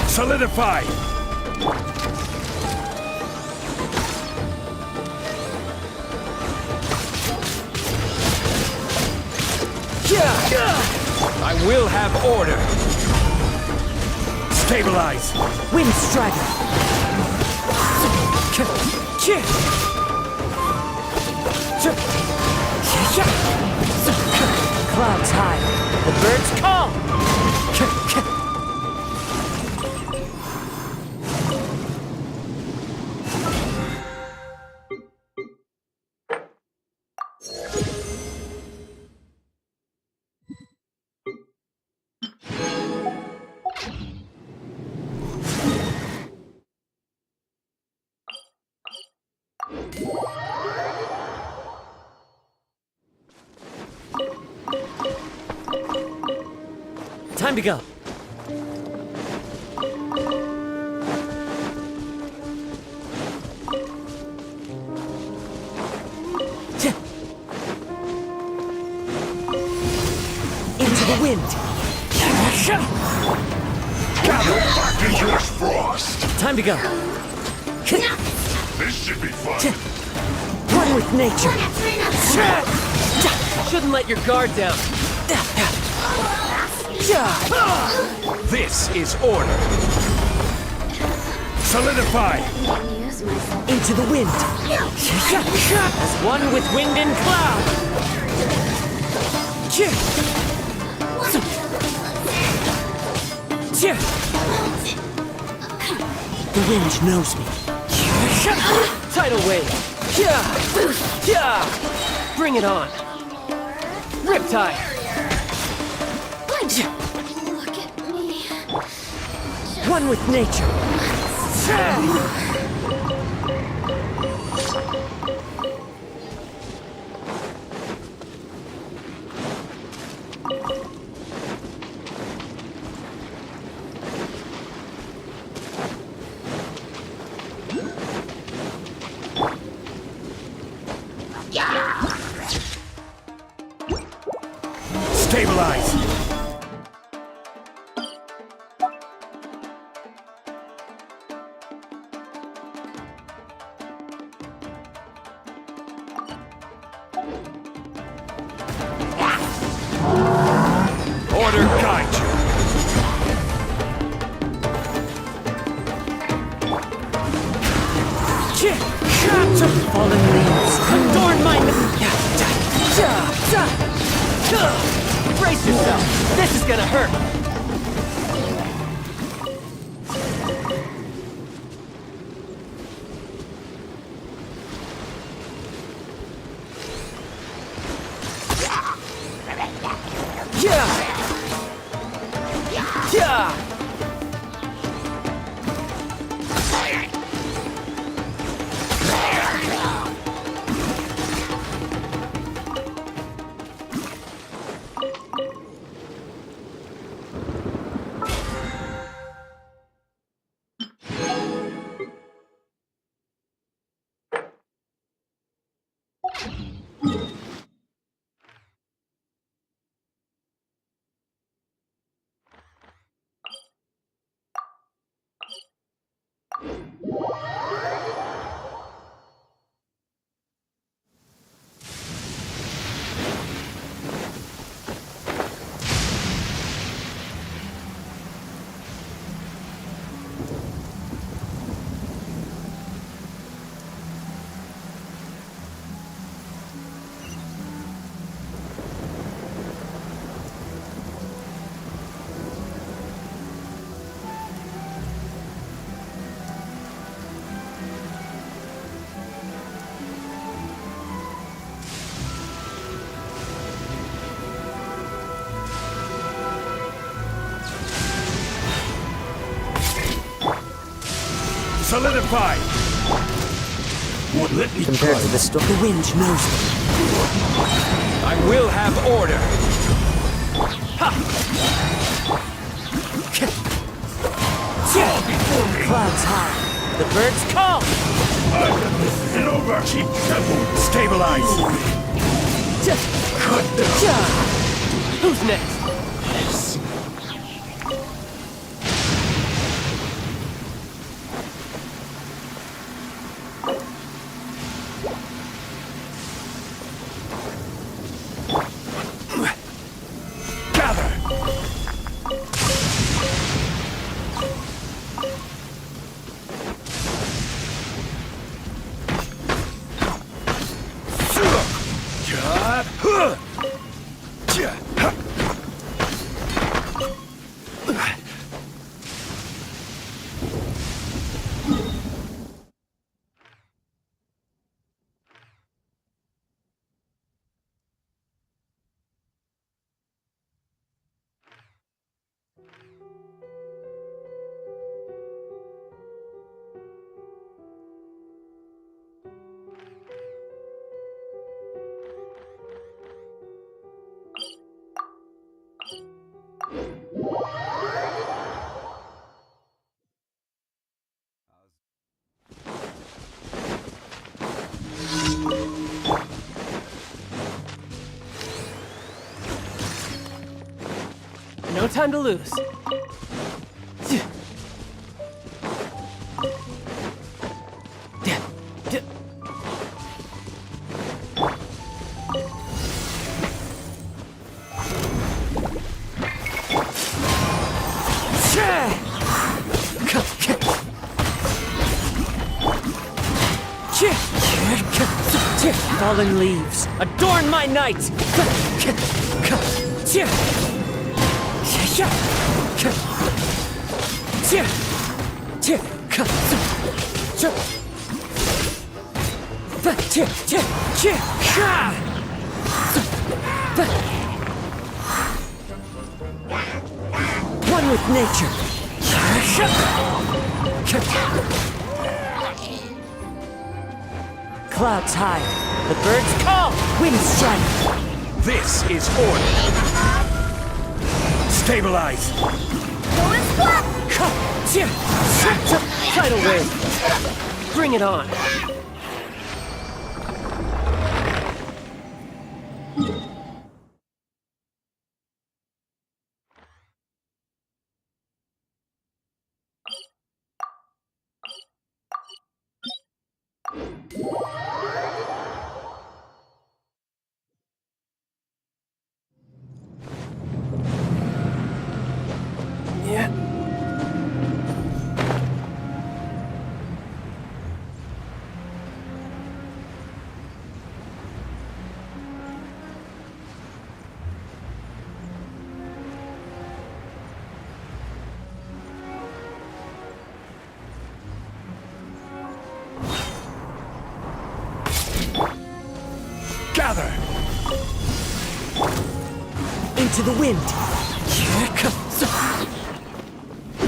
Solidify. I will have order. Stabilize. Wind strider. Clouds high. The birds call. Time to go. Into the wind. Gather back into its frost. Time to go. This should be fun. One with nature. Shouldn't let your guard down. This is order. Solidify. Into the wind. As one with wind and cloud. The wind knows me. Tidal wave. Bring it on. Riptide. Look at me. One with nature. Stabilize. Order guide you. Fallen leaves. Adorn my... Brace yourself! This is gonna hurt! Solidify! Let me Compared to the storm, the wind knows me. I will have order! Clouds high. The birds call. And over! Keep them! Stabilize! Cut them! Who's next? Gather! No time to lose. Fallen leaves, adorn my night! One with nature. Clouds high, the birds call, winds strike. This is order! Stabilize! Tidal wave. Bring it on. Yeah. Gather! Into the wind.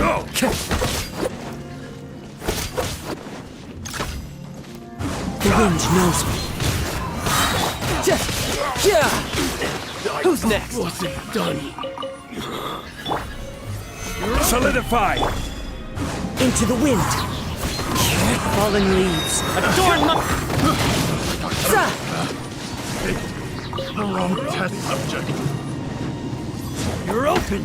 Go! The wind knows me. Who's next? Wasn't done. Solidify! Into the wind. Fallen leaves, adorn my... The wrong test subject. You're open!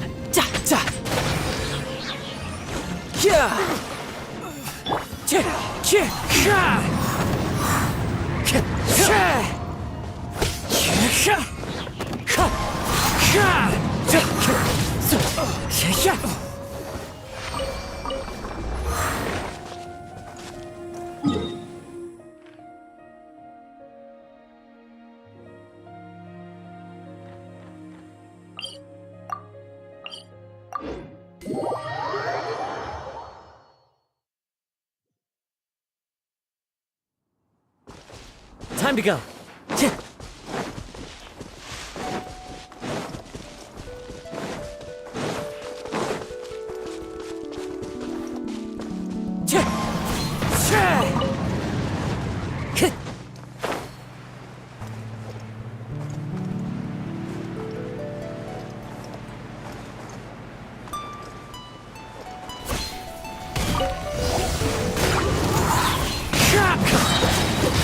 Time to go.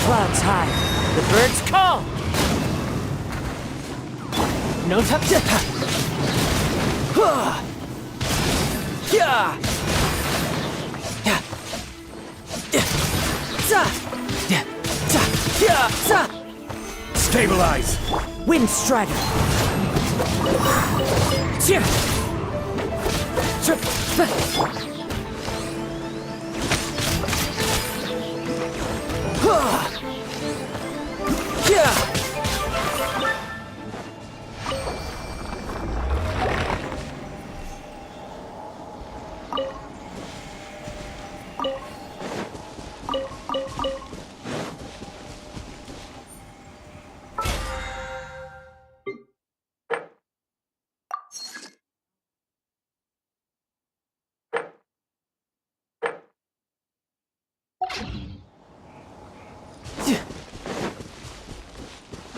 clouds high, the birds call! No time to... Yeah! Yeah! Stabilize! Wind Strider!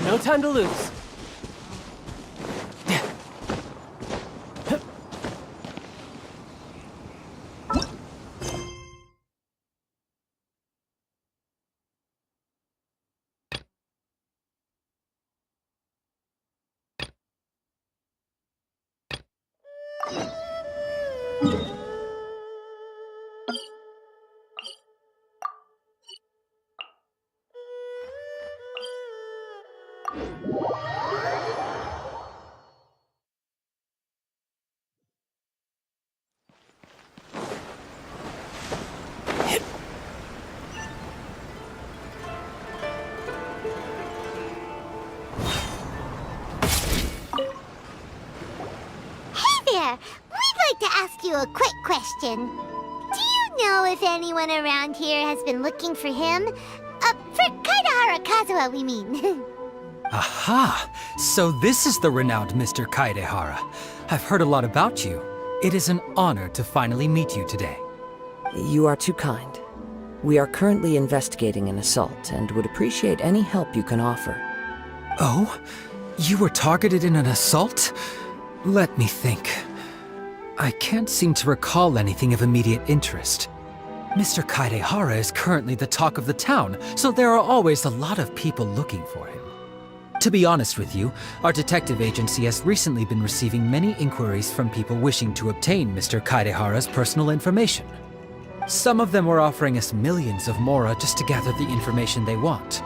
No time to lose. There, we'd like to ask you a quick question. Do you know if anyone around here has been looking for him? For Kaidahara Kazuha, we mean. Aha! So this is the renowned Mr. Kaidehara. I've heard a lot about you. It is an honor to finally meet you today. You are too kind. We are currently investigating an assault and would appreciate any help you can offer. Oh? You were targeted in an assault? Let me think. I can't seem to recall anything of immediate interest. Mr. Kaidehara is currently the talk of the town, so there are always a lot of people looking for him. To be honest with you, our detective agency has recently been receiving many inquiries from people wishing to obtain Mr. Kaidehara's personal information. Some of them were offering us millions of mora just to gather the information they want.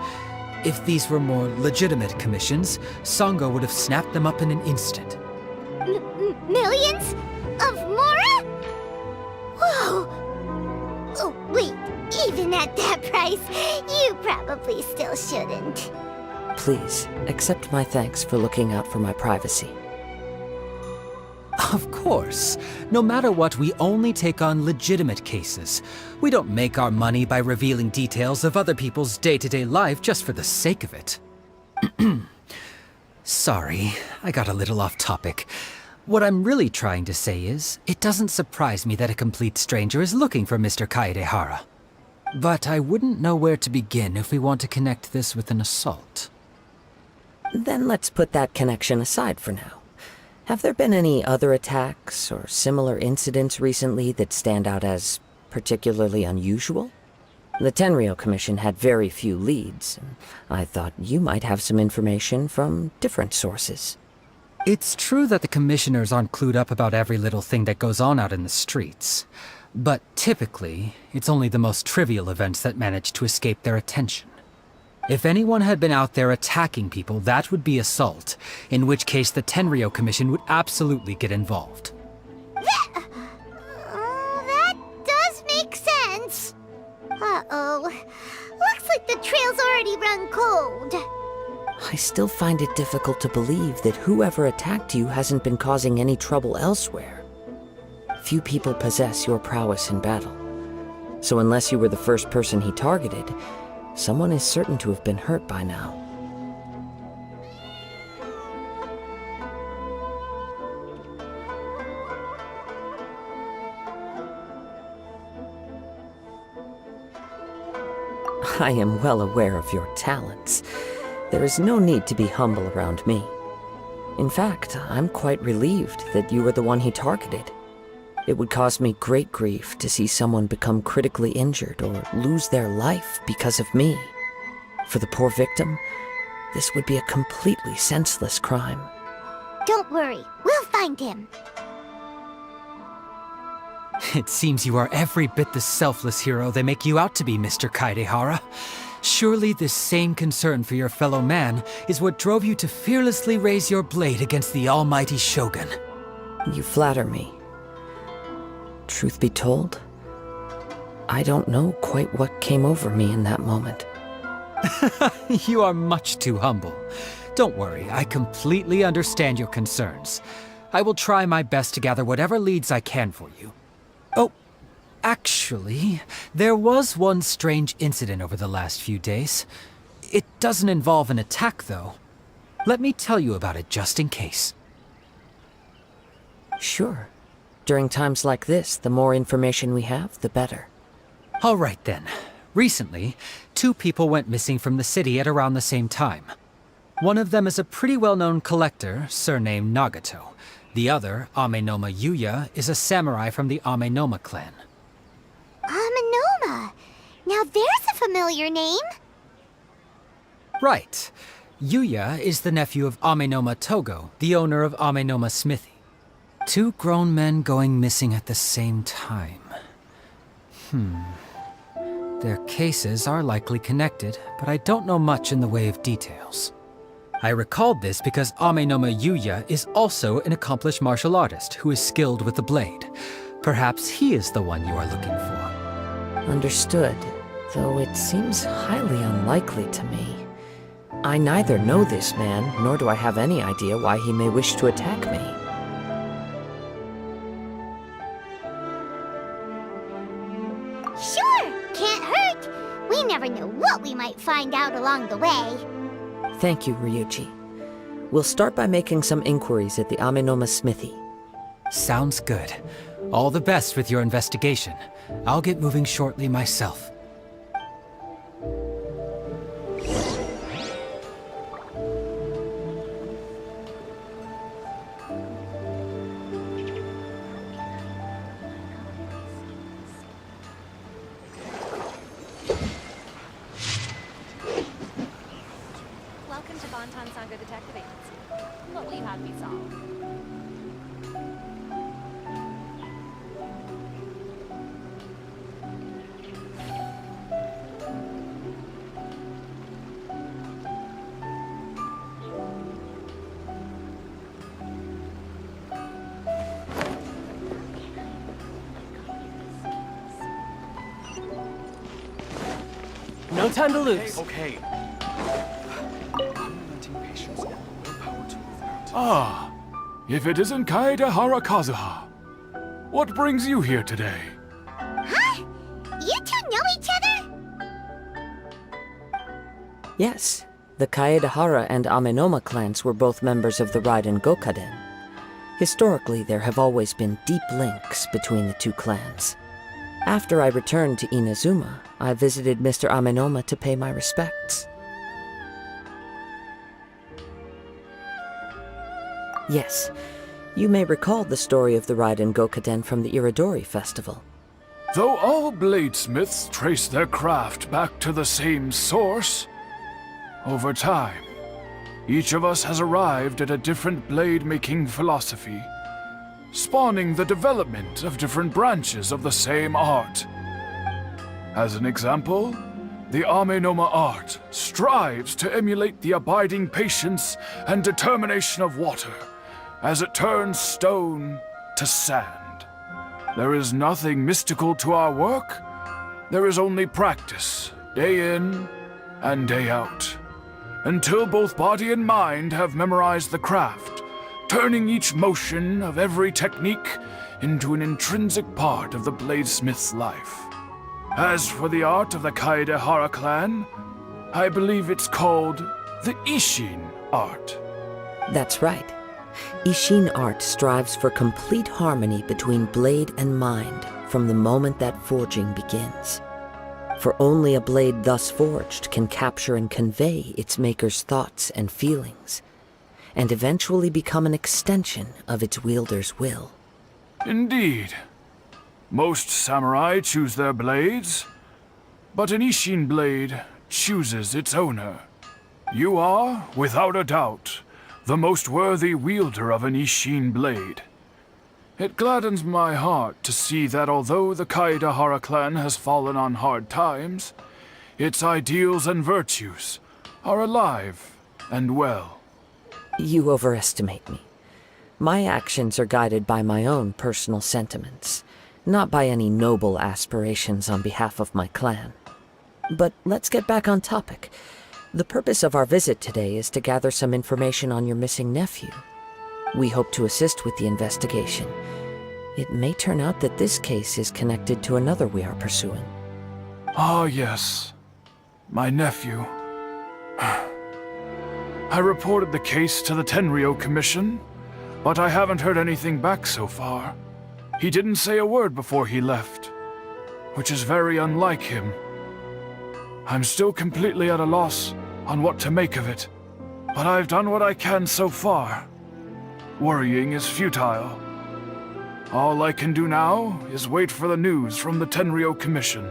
If these were more legitimate commissions, Sango would have snapped them up in an instant. Millions? Of mora? Whoa! Oh, wait, even at that price, you probably still shouldn't. Please, accept my thanks for looking out for my privacy. Of course. No matter what, we only take on legitimate cases. We don't make our money by revealing details of other people's day-to-day life just for the sake of it. Sorry, I got a little off topic. What I'm really trying to say is, it doesn't surprise me that a complete stranger is looking for Mr. Kaidehara. But I wouldn't know where to begin if we want to connect this with an assault. Then let's put that connection aside for now. Have there been any other attacks or similar incidents recently that stand out as particularly unusual? The Tenryou Commission had very few leads, and I thought you might have some information from different sources. It's true that the commissioners aren't clued up about every little thing that goes on out in the streets. But typically, it's only the most trivial events that manage to escape their attention. If anyone had been out there attacking people, that would be assault, in which case the Tenryou Commission would absolutely get involved. That does make sense. Uh-oh. Looks like the trail's already run cold. I still find it difficult to believe that whoever attacked you hasn't been causing any trouble elsewhere. Few people possess your prowess in battle. So unless you were the first person he targeted, someone is certain to have been hurt by now. I am well aware of your talents. There is no need to be humble around me. In fact, I'm quite relieved that you were the one he targeted. It would cause me great grief to see someone become critically injured or lose their life because of me. For the poor victim, this would be a completely senseless crime. Don't worry, we'll find him. It seems you are every bit the selfless hero they make you out to be, Mr. Kaedehara. Surely this same concern for your fellow man is what drove you to fearlessly raise your blade against the almighty Shogun. You flatter me. Truth be told, I don't know quite what came over me in that moment. You are much too humble. Don't worry, I completely understand your concerns. I will try my best to gather whatever leads I can for you. Oh, actually, there was one strange incident over the last few days. It doesn't involve an attack, though. Let me tell you about it just in case. Sure. During times like this, the more information we have, the better. All right then. Recently, 2 people went missing from the city at around the same time. One of them is a pretty well-known collector, surnamed Nagato. The other, Amenoma Yuya, is a samurai from the Amenoma clan. Amenoma! Now there's a familiar name. Right. Yuya is the nephew of Amenoma Togo, the owner of Amenoma Smithy. 2 grown men going missing at the same time. Their cases are likely connected, but I don't know much in the way of details. I recalled this because Amenoma Yuya is also an accomplished martial artist who is skilled with the blade. Perhaps he is the one you are looking for. Understood, though it seems highly unlikely to me. I neither know this man, nor do I have any idea why he may wish to attack me. Sure, can't hurt. We never know what we might find out along the way. Thank you, Ryuji. We'll start by making some inquiries at the Amenoma Smithy. Sounds good. All the best with your investigation. I'll get moving shortly myself. Welcome to Bonton Sangha Detective Agency. What will you have me solve? No time to lose. Okay. Ah, if it isn't Kaedehara Kazuha. What brings you here today? Huh? You two know each other? Yes, the Kaedehara and Amenoma clans were both members of the Radeon Gokaden. Historically, there have always been deep links between the 2 clans. After I returned to Inazuma, I visited Mr. Amenoma to pay my respects. Yes, you may recall the story of the Radeon Gokaden from the Iridori Festival. Though all bladesmiths trace their craft back to the same source, over time, each of us has arrived at a different blade-making philosophy, spawning the development of different branches of the same art. As an example, the Amenoma art strives to emulate the abiding patience and determination of water as it turns stone to sand. There is nothing mystical to our work. There is only practice, day in and day out, until both body and mind have memorized the craft, turning each motion of every technique into an intrinsic part of the bladesmith's life. As for the art of the Kaedehara clan, I believe it's called the Ishin art. That's right. Ishin art strives for complete harmony between blade and mind from the moment that forging begins. For only a blade thus forged can capture and convey its maker's thoughts and feelings, and eventually become an extension of its wielder's will. Indeed. Most samurai choose their blades, but an Ishin blade chooses its owner. You are, without a doubt, the most worthy wielder of an Ishin blade. It gladdens my heart to see that although the Kaedahara clan has fallen on hard times, its ideals and virtues are alive and well. You overestimate me. My actions are guided by my own personal sentiments, not by any noble aspirations on behalf of my clan. But let's get back on topic. The purpose of our visit today is to gather some information on your missing nephew. We hope to assist with the investigation. It may turn out that this case is connected to another we are pursuing. Ah, yes. My nephew. I reported the case to the Tenryo Commission, but I haven't heard anything back so far. He didn't say a word before he left, which is very unlike him. I'm still completely at a loss on what to make of it, but I've done what I can so far. Worrying is futile. All I can do now is wait for the news from the Tenryo Commission.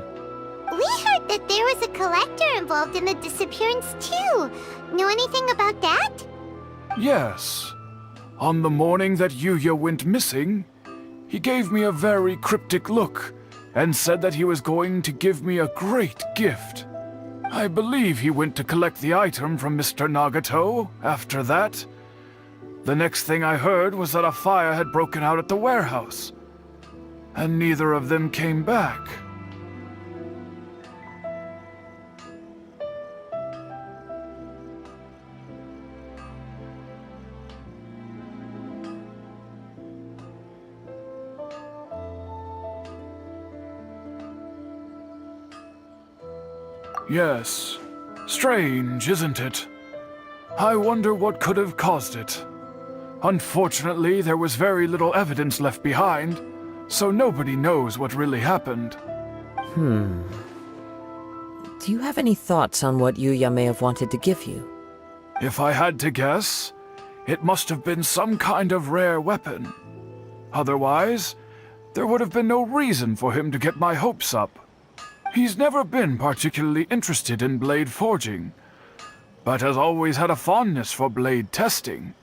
We heard that there was a collector involved in the disappearance too. Know anything about that? Yes. On the morning that Yuya went missing, he gave me a very cryptic look and said that he was going to give me a great gift. I believe he went to collect the item from Mr. Nagato after that. The next thing I heard was that a fire had broken out at the warehouse, and neither of them came back. Yes. Strange, isn't it? I wonder what could have caused it. Unfortunately, there was very little evidence left behind, so nobody knows what really happened. Do you have any thoughts on what Yuya may have wanted to give you? If I had to guess, it must have been some kind of rare weapon. Otherwise, there would have been no reason for him to get my hopes up. He's never been particularly interested in blade forging, but has always had a fondness for blade testing,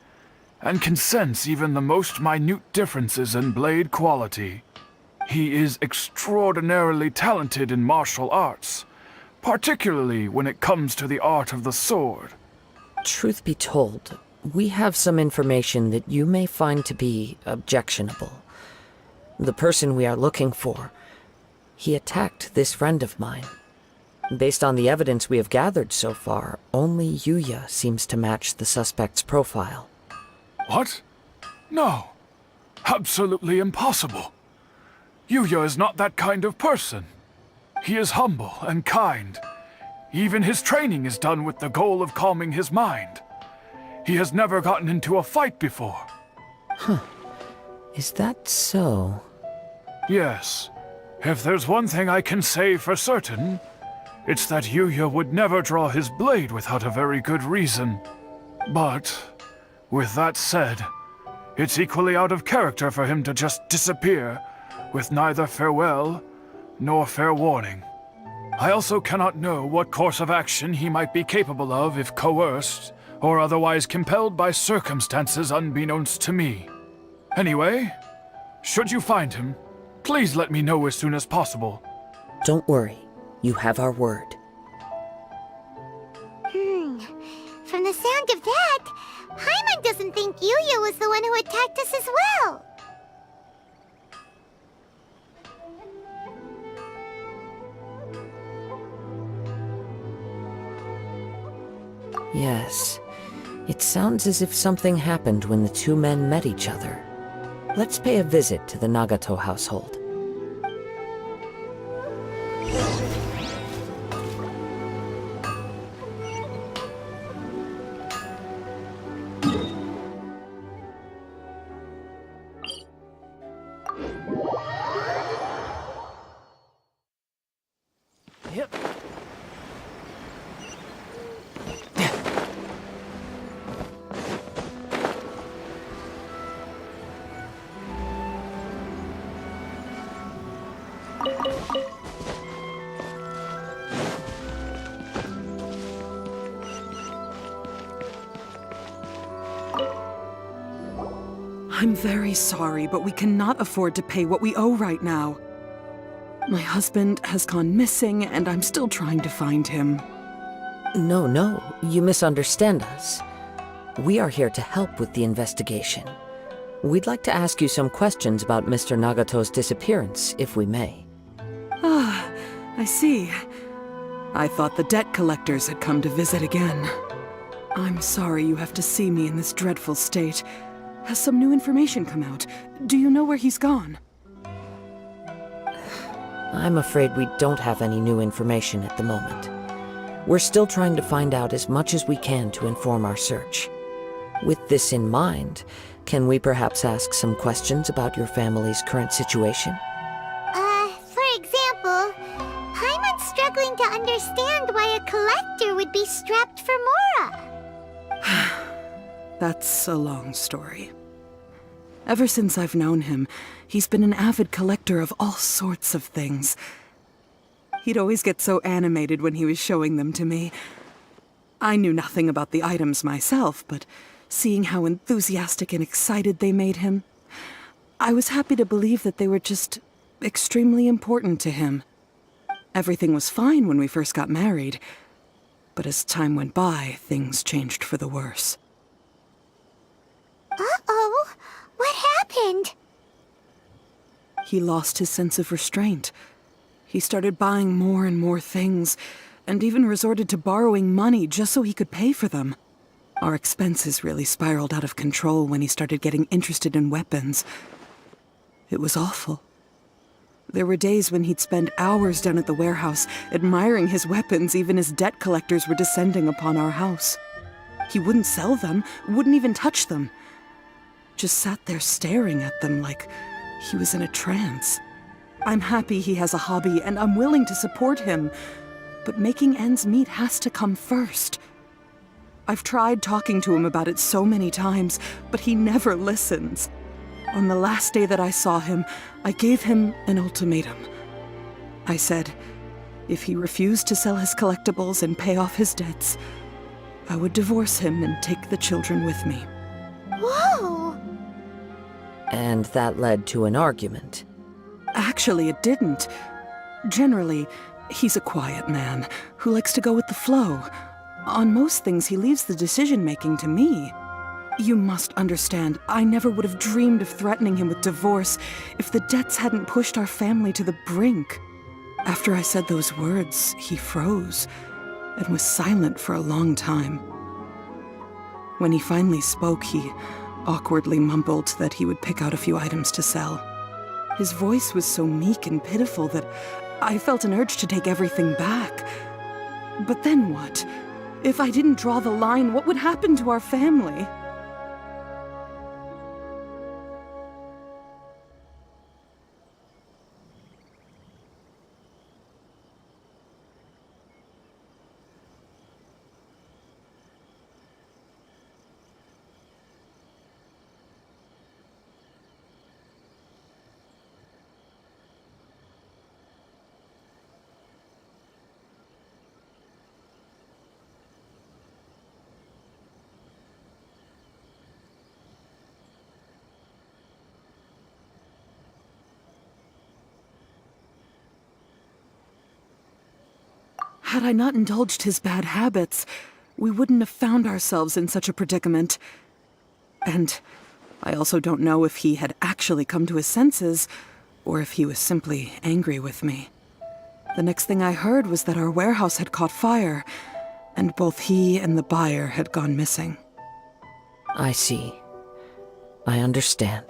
and can sense even the most minute differences in blade quality. He is extraordinarily talented in martial arts, particularly when it comes to the art of the sword. Truth be told, we have some information that you may find to be objectionable. The person we are looking for, he attacked this friend of mine. Based on the evidence we have gathered so far, only Yuya seems to match the suspect's profile. What? No. Absolutely impossible. Yuya is not that kind of person. He is humble and kind. Even his training is done with the goal of calming his mind. He has never gotten into a fight before. Is that so? Yes. If there's one thing I can say for certain, it's that Yuya would never draw his blade without a very good reason. But, with that said, it's equally out of character for him to just disappear, with neither farewell nor fair warning. I also cannot know what course of action he might be capable of if coerced, or otherwise compelled by circumstances unbeknownst to me. Anyway, should you find him, please let me know as soon as possible. Don't worry. You have our word. From the sound of that, Paimon doesn't think Yuya was the one who attacked us as well. Yes. It sounds as if something happened when the two men met each other. Let's pay a visit to the Nagato household. I'm very sorry, but we cannot afford to pay what we owe right now. My husband has gone missing, and I'm still trying to find him. No, you misunderstand us. We are here to help with the investigation. We'd like to ask you some questions about Mr. Nagato's disappearance, if we may. Ah, I see. I thought the debt collectors had come to visit again. I'm sorry you have to see me in this dreadful state. Has some new information come out? Do you know where he's gone? I'm afraid we don't have any new information at the moment. We're still trying to find out as much as we can to inform our search. With this in mind, can we perhaps ask some questions about your family's current situation? For example, Paimon's struggling to understand why a collector would be strapped for Mora. That's a long story. Ever since I've known him, he's been an avid collector of all sorts of things. He'd always get so animated when he was showing them to me. I knew nothing about the items myself, but seeing how enthusiastic and excited they made him, I was happy to believe that they were just extremely important to him. Everything was fine when we first got married, but as time went by, things changed for the worse. Uh-oh, what happened? He lost his sense of restraint. He started buying more and more things, and even resorted to borrowing money just so he could pay for them. Our expenses really spiraled out of control when he started getting interested in weapons. It was awful. There were days when he'd spend hours down at the warehouse, admiring his weapons even as debt collectors were descending upon our house. He wouldn't sell them, wouldn't even touch them. Just sat there staring at them like he was in a trance. I'm happy he has a hobby, and I'm willing to support him, but making ends meet has to come first. I've tried talking to him about it so many times, but he never listens. On the last day that I saw him, I gave him an ultimatum. I said, if he refused to sell his collectibles and pay off his debts, I would divorce him and take the children with me. Whoa! And that led to an argument. Actually, it didn't. Generally, he's a quiet man who likes to go with the flow. On most things, he leaves the decision-making to me. You must understand, I never would have dreamed of threatening him with divorce if the debts hadn't pushed our family to the brink. After I said those words, he froze and was silent for a long time. When he finally spoke, he awkwardly mumbled that he would pick out a few items to sell. His voice was so meek and pitiful that I felt an urge to take everything back. But then what? If I didn't draw the line, what would happen to our family? Had I not indulged his bad habits, we wouldn't have found ourselves in such a predicament. And I also don't know if he had actually come to his senses, or if he was simply angry with me. The next thing I heard was that our warehouse had caught fire, and both he and the buyer had gone missing. I see. I understand.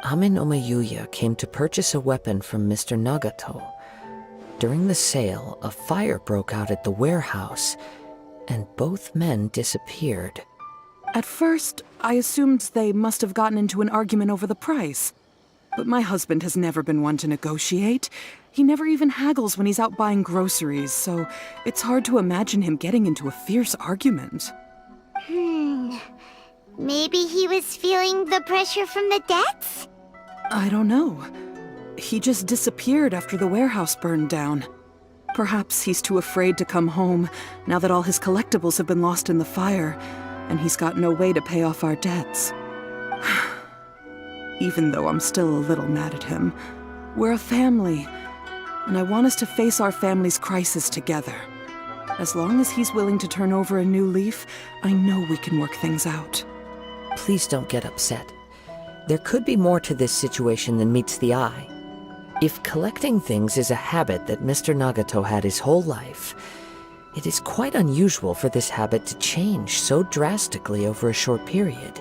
Amin Omayuya came to purchase a weapon from Mr. Nagato. During the sale, a fire broke out at the warehouse, and both men disappeared. At first, I assumed they must have gotten into an argument over the price. But my husband has never been one to negotiate. He never even haggles when he's out buying groceries, so it's hard to imagine him getting into a fierce argument. Maybe he was feeling the pressure from the debts? I don't know. He just disappeared after the warehouse burned down. Perhaps he's too afraid to come home now that all his collectibles have been lost in the fire, and he's got no way to pay off our debts. even though I'm still a little mad at him. We're a family, and I want us to face our family's crisis together. As long as he's willing to turn over a new leaf, I know we can work things out. Please don't get upset. There could be more to this situation than meets the eye. If collecting things is a habit that Mr. Nagato had his whole life, it is quite unusual for this habit to change so drastically over a short period.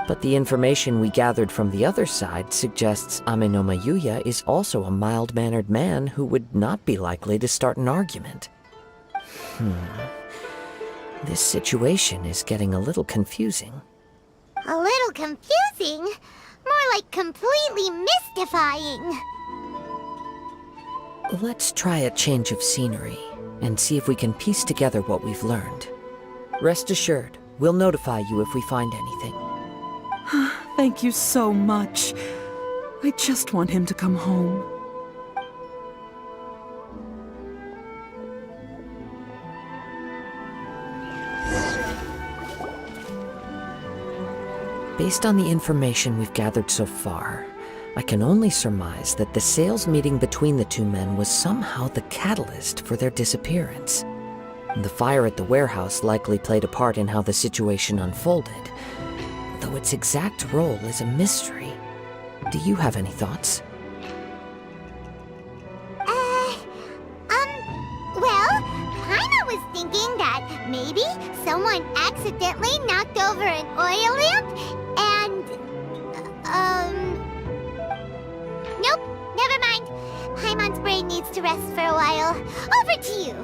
But the information we gathered from the other side suggests Amenoma Yuya is also a mild-mannered man who would not be likely to start an argument. This situation is getting a little confusing. A little confusing? More like completely mystifying. Let's try a change of scenery and see if we can piece together what we've learned. Rest assured, we'll notify you if we find anything. Thank you so much. I just want him to come home. Based on the information we've gathered so far, I can only surmise that the sales meeting between the two men was somehow the catalyst for their disappearance. The fire at the warehouse likely played a part in how the situation unfolded, though its exact role is a mystery. Do you have any thoughts? Well, Paimon was thinking that maybe someone accidentally knocked over an oil lamp and, nope, never mind. Paimon's brain needs to rest for a while. Over to you.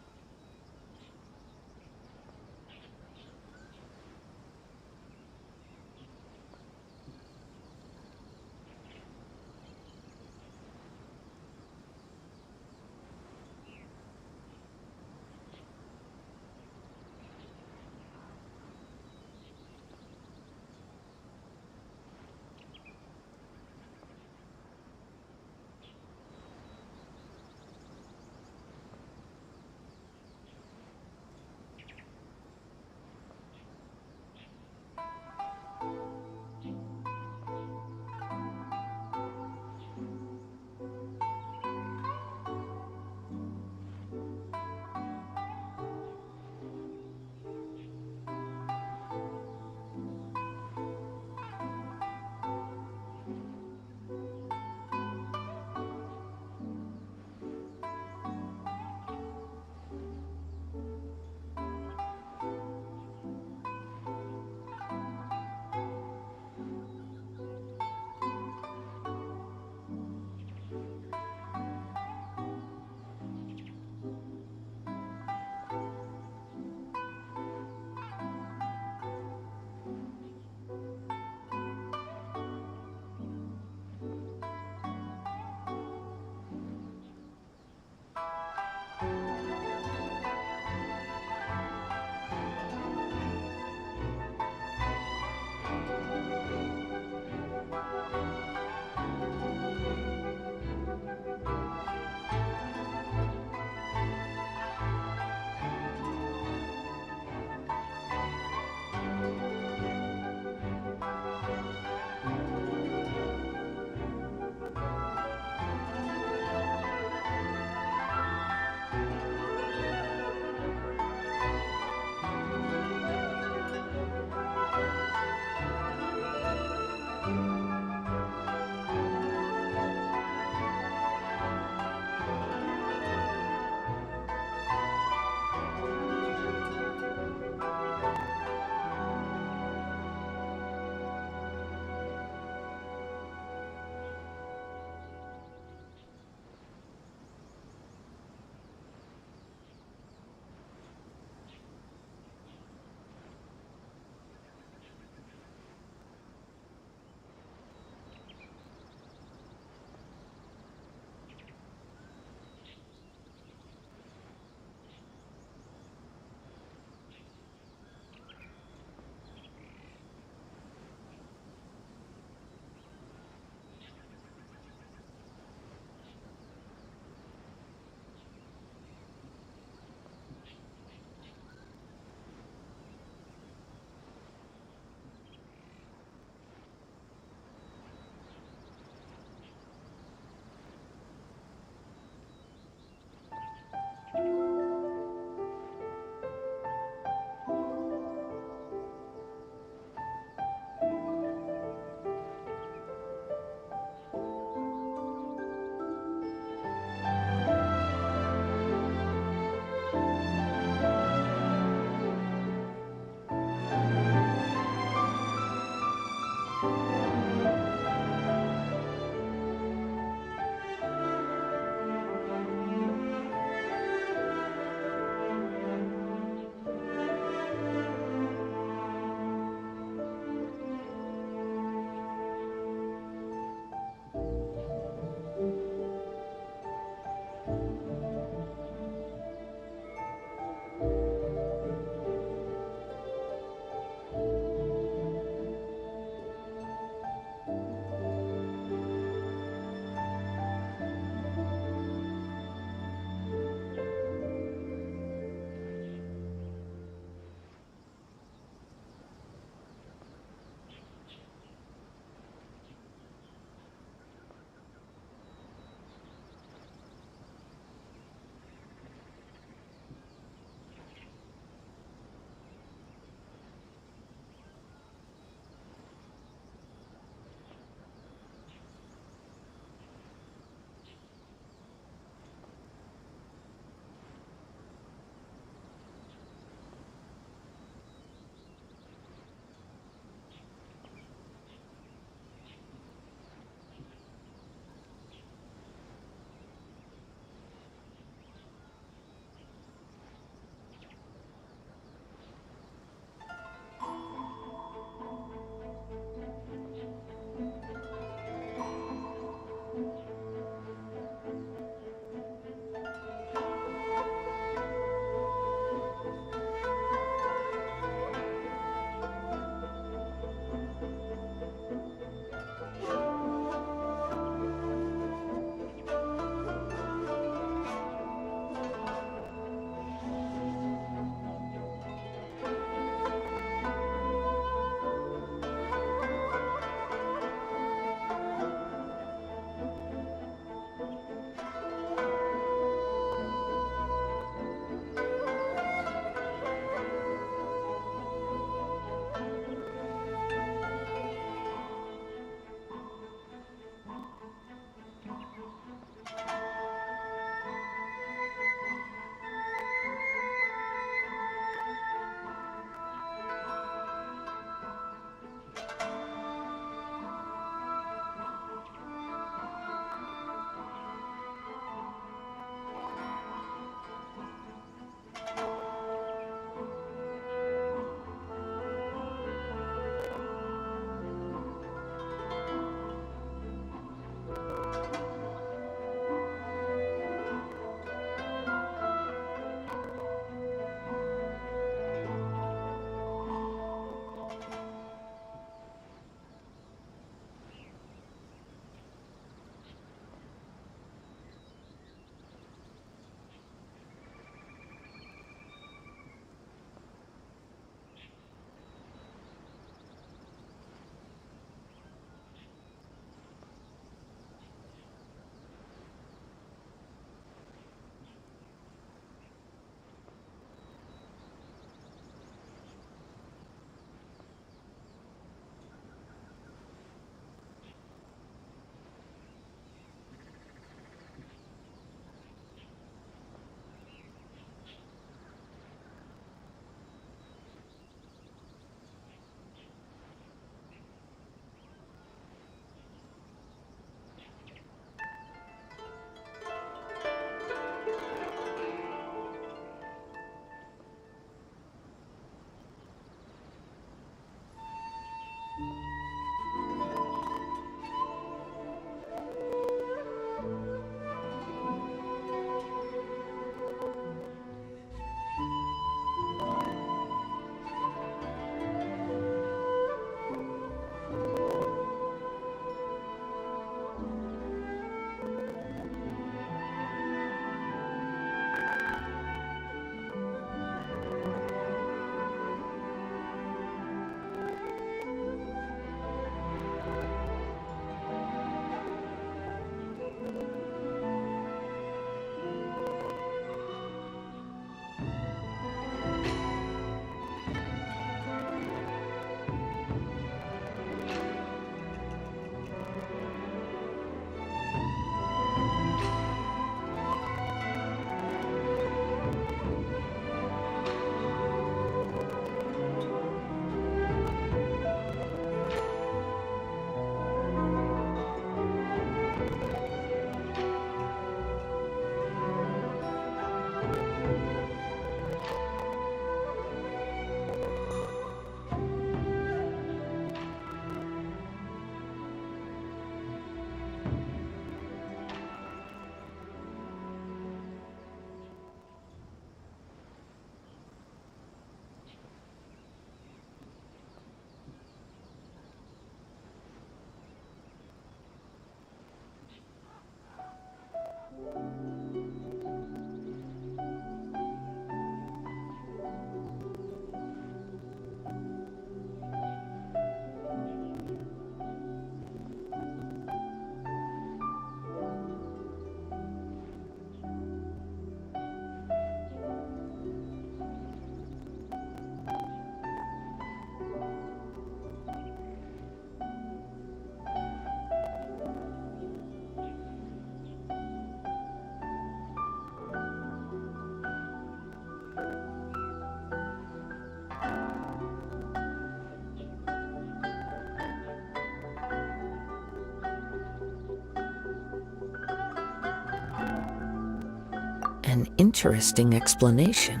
An interesting explanation.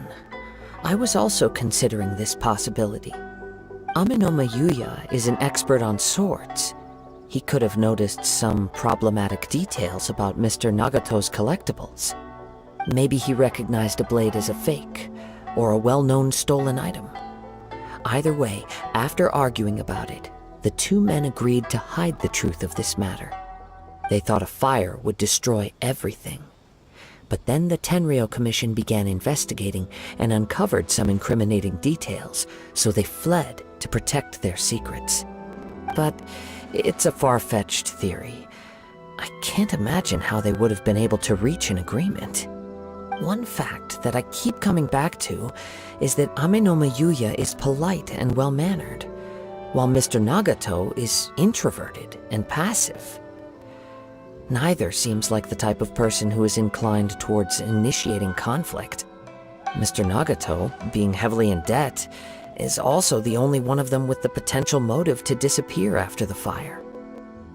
I was also considering this possibility. Aminoma Yuya is an expert on swords. He could have noticed some problematic details about Mr. Nagato's collectibles. Maybe he recognized a blade as a fake, or a well-known stolen item. Either way, after arguing about it, the two men agreed to hide the truth of this matter. They thought a fire would destroy everything. But then the Tenryo Commission began investigating and uncovered some incriminating details, so they fled to protect their secrets. But it's a far-fetched theory. I can't imagine how they would have been able to reach an agreement. One fact that I keep coming back to is that Aminoma Yuya is polite and well-mannered, while Mr. Nagato is introverted and passive. Neither seems like the type of person who is inclined towards initiating conflict. Mr. Nagato, being heavily in debt, is also the only one of them with the potential motive to disappear after the fire.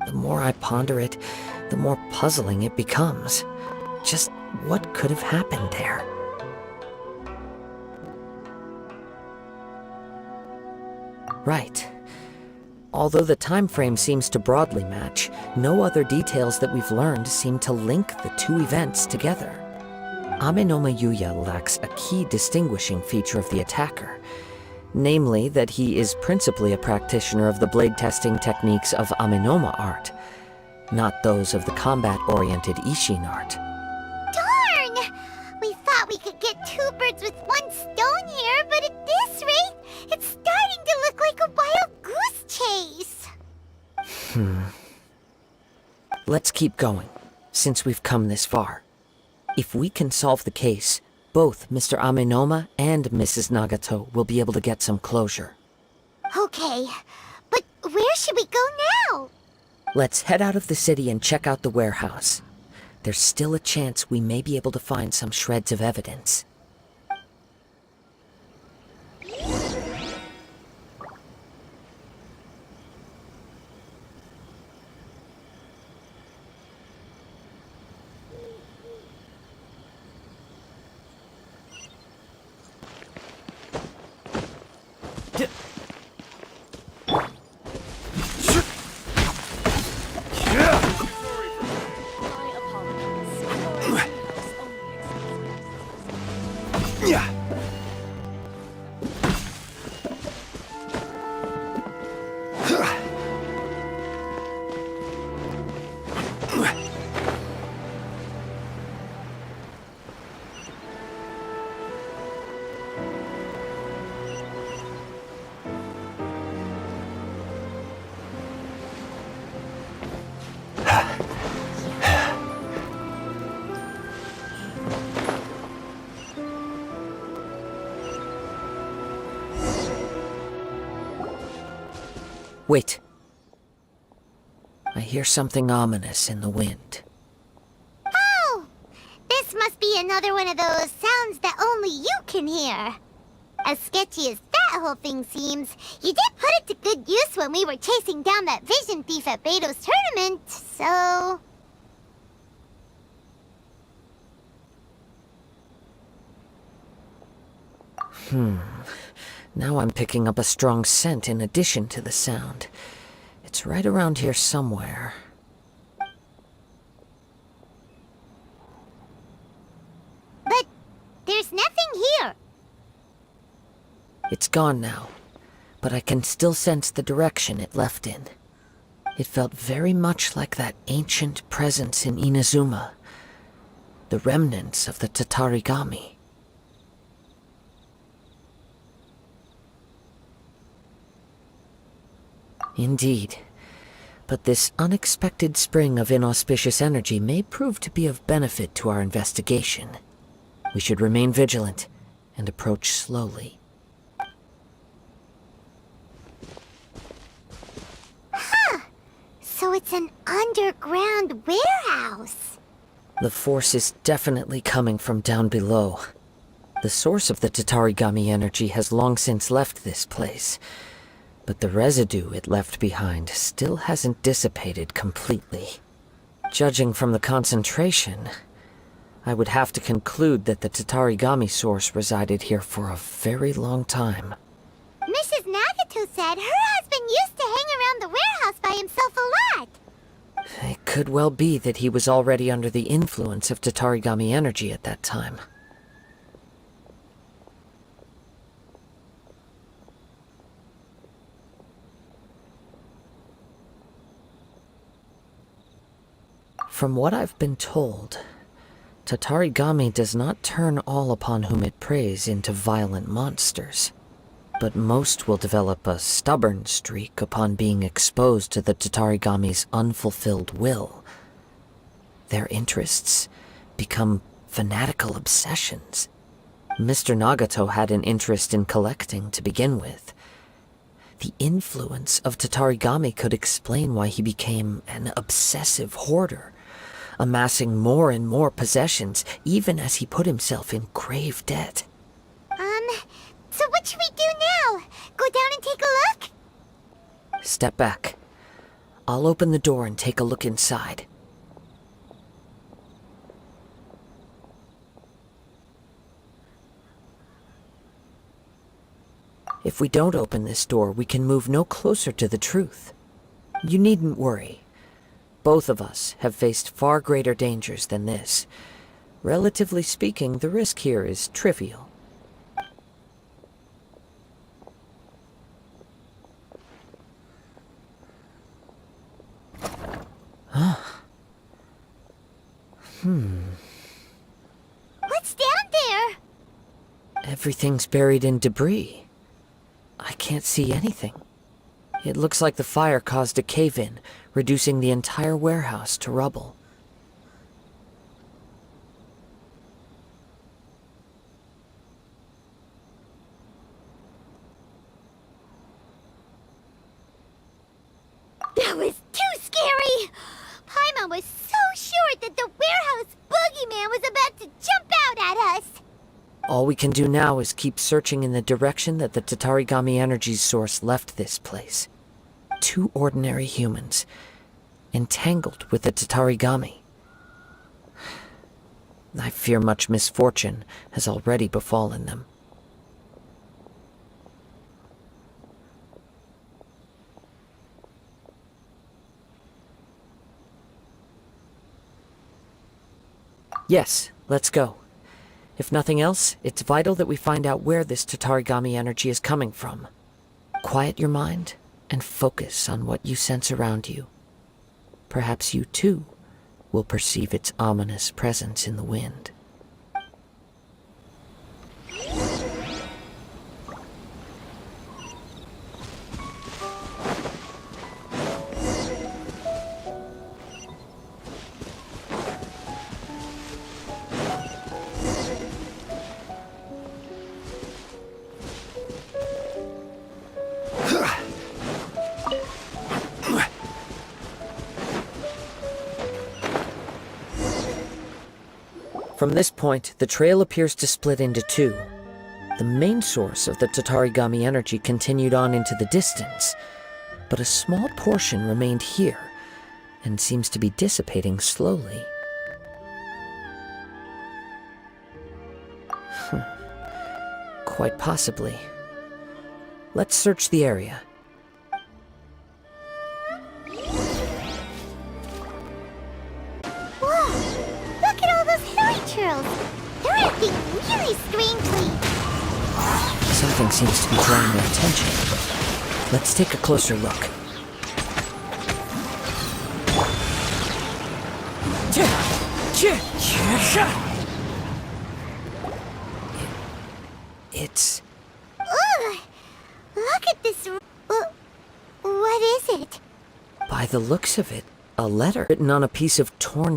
The more I ponder it, the more puzzling it becomes. Just what could have happened there? Right. Although the time frame seems to broadly match, no other details that we've learned seem to link the two events together. Aminoma Yuya lacks a key distinguishing feature of the attacker, namely that he is principally a practitioner of the blade testing techniques of Aminoma art, not those of the combat-oriented Ishin art. Darn! We thought we could get two birds with one stone here, but at this rate, it's starting to look like a wild goose chase. Let's keep going, since we've come this far. If we can solve the case, both Mr. Aminoma and Mrs. Nagato will be able to get some closure. Okay, but where should we go now? Let's head out of the city and check out the warehouse. There's still a chance we may be able to find some shreds of evidence. Wait. I hear something ominous in the wind. Oh! This must be another one of those sounds that only you can hear. As sketchy as that whole thing seems, you did put it to good use when we were chasing down that vision thief at Beto's tournament, so... Now I'm picking up a strong scent in addition to the sound. It's right around here somewhere. But there's nothing here. It's gone now, but I can still sense the direction it left in. It felt very much like that ancient presence in Inazuma, the remnants of the Tatarigami. Indeed. But this unexpected spring of inauspicious energy may prove to be of benefit to our investigation. We should remain vigilant and approach slowly. Huh! So it's an underground warehouse. The force is definitely coming from down below. The source of the Tatarigami energy has long since left this place, but the residue it left behind still hasn't dissipated completely. Judging from the concentration, I would have to conclude that the Tatarigami source resided here for a very long time. Mrs. Nagato said her husband used to hang around the warehouse by himself a lot. It could well be that he was already under the influence of Tatarigami energy at that time. From what I've been told, Tatarigami does not turn all upon whom it preys into violent monsters, but most will develop a stubborn streak upon being exposed to the Tatarigami's unfulfilled will. Their interests become fanatical obsessions. Mr. Nagato had an interest in collecting to begin with. The influence of Tatarigami could explain why he became an obsessive hoarder, amassing more and more possessions, even as he put himself in grave debt. So what should we do now? Go down and take a look? Step back. I'll open the door and take a look inside. If we don't open this door, we can move no closer to the truth. You needn't worry. Both of us have faced far greater dangers than this. Relatively speaking, the risk here is trivial. What's down there? Everything's buried in debris. I can't see anything. It looks like the fire caused a cave-in, reducing the entire warehouse to rubble. That was too scary! Paimon was so sure that the warehouse boogeyman was about to jump out at us! All we can do now is keep searching in the direction that the Tatarigami energy source left this place. 2 ordinary humans, entangled with the Tatarigami. I fear much misfortune has already befallen them. Yes, let's go. If nothing else, it's vital that we find out where this Tatarigami energy is coming from. Quiet your mind and focus on what you sense around you. Perhaps you too will perceive its ominous presence in the wind. From this point, the trail appears to split into 2. The main source of the Tatarigami energy continued on into the distance, but a small portion remained here, and seems to be dissipating slowly. Quite possibly. Let's search the area. They're acting really strangely. Something seems to be drawing their attention. Let's take a closer look. It's... Ugh! Look at this... what is it? By the looks of it, a letter written on a piece of torn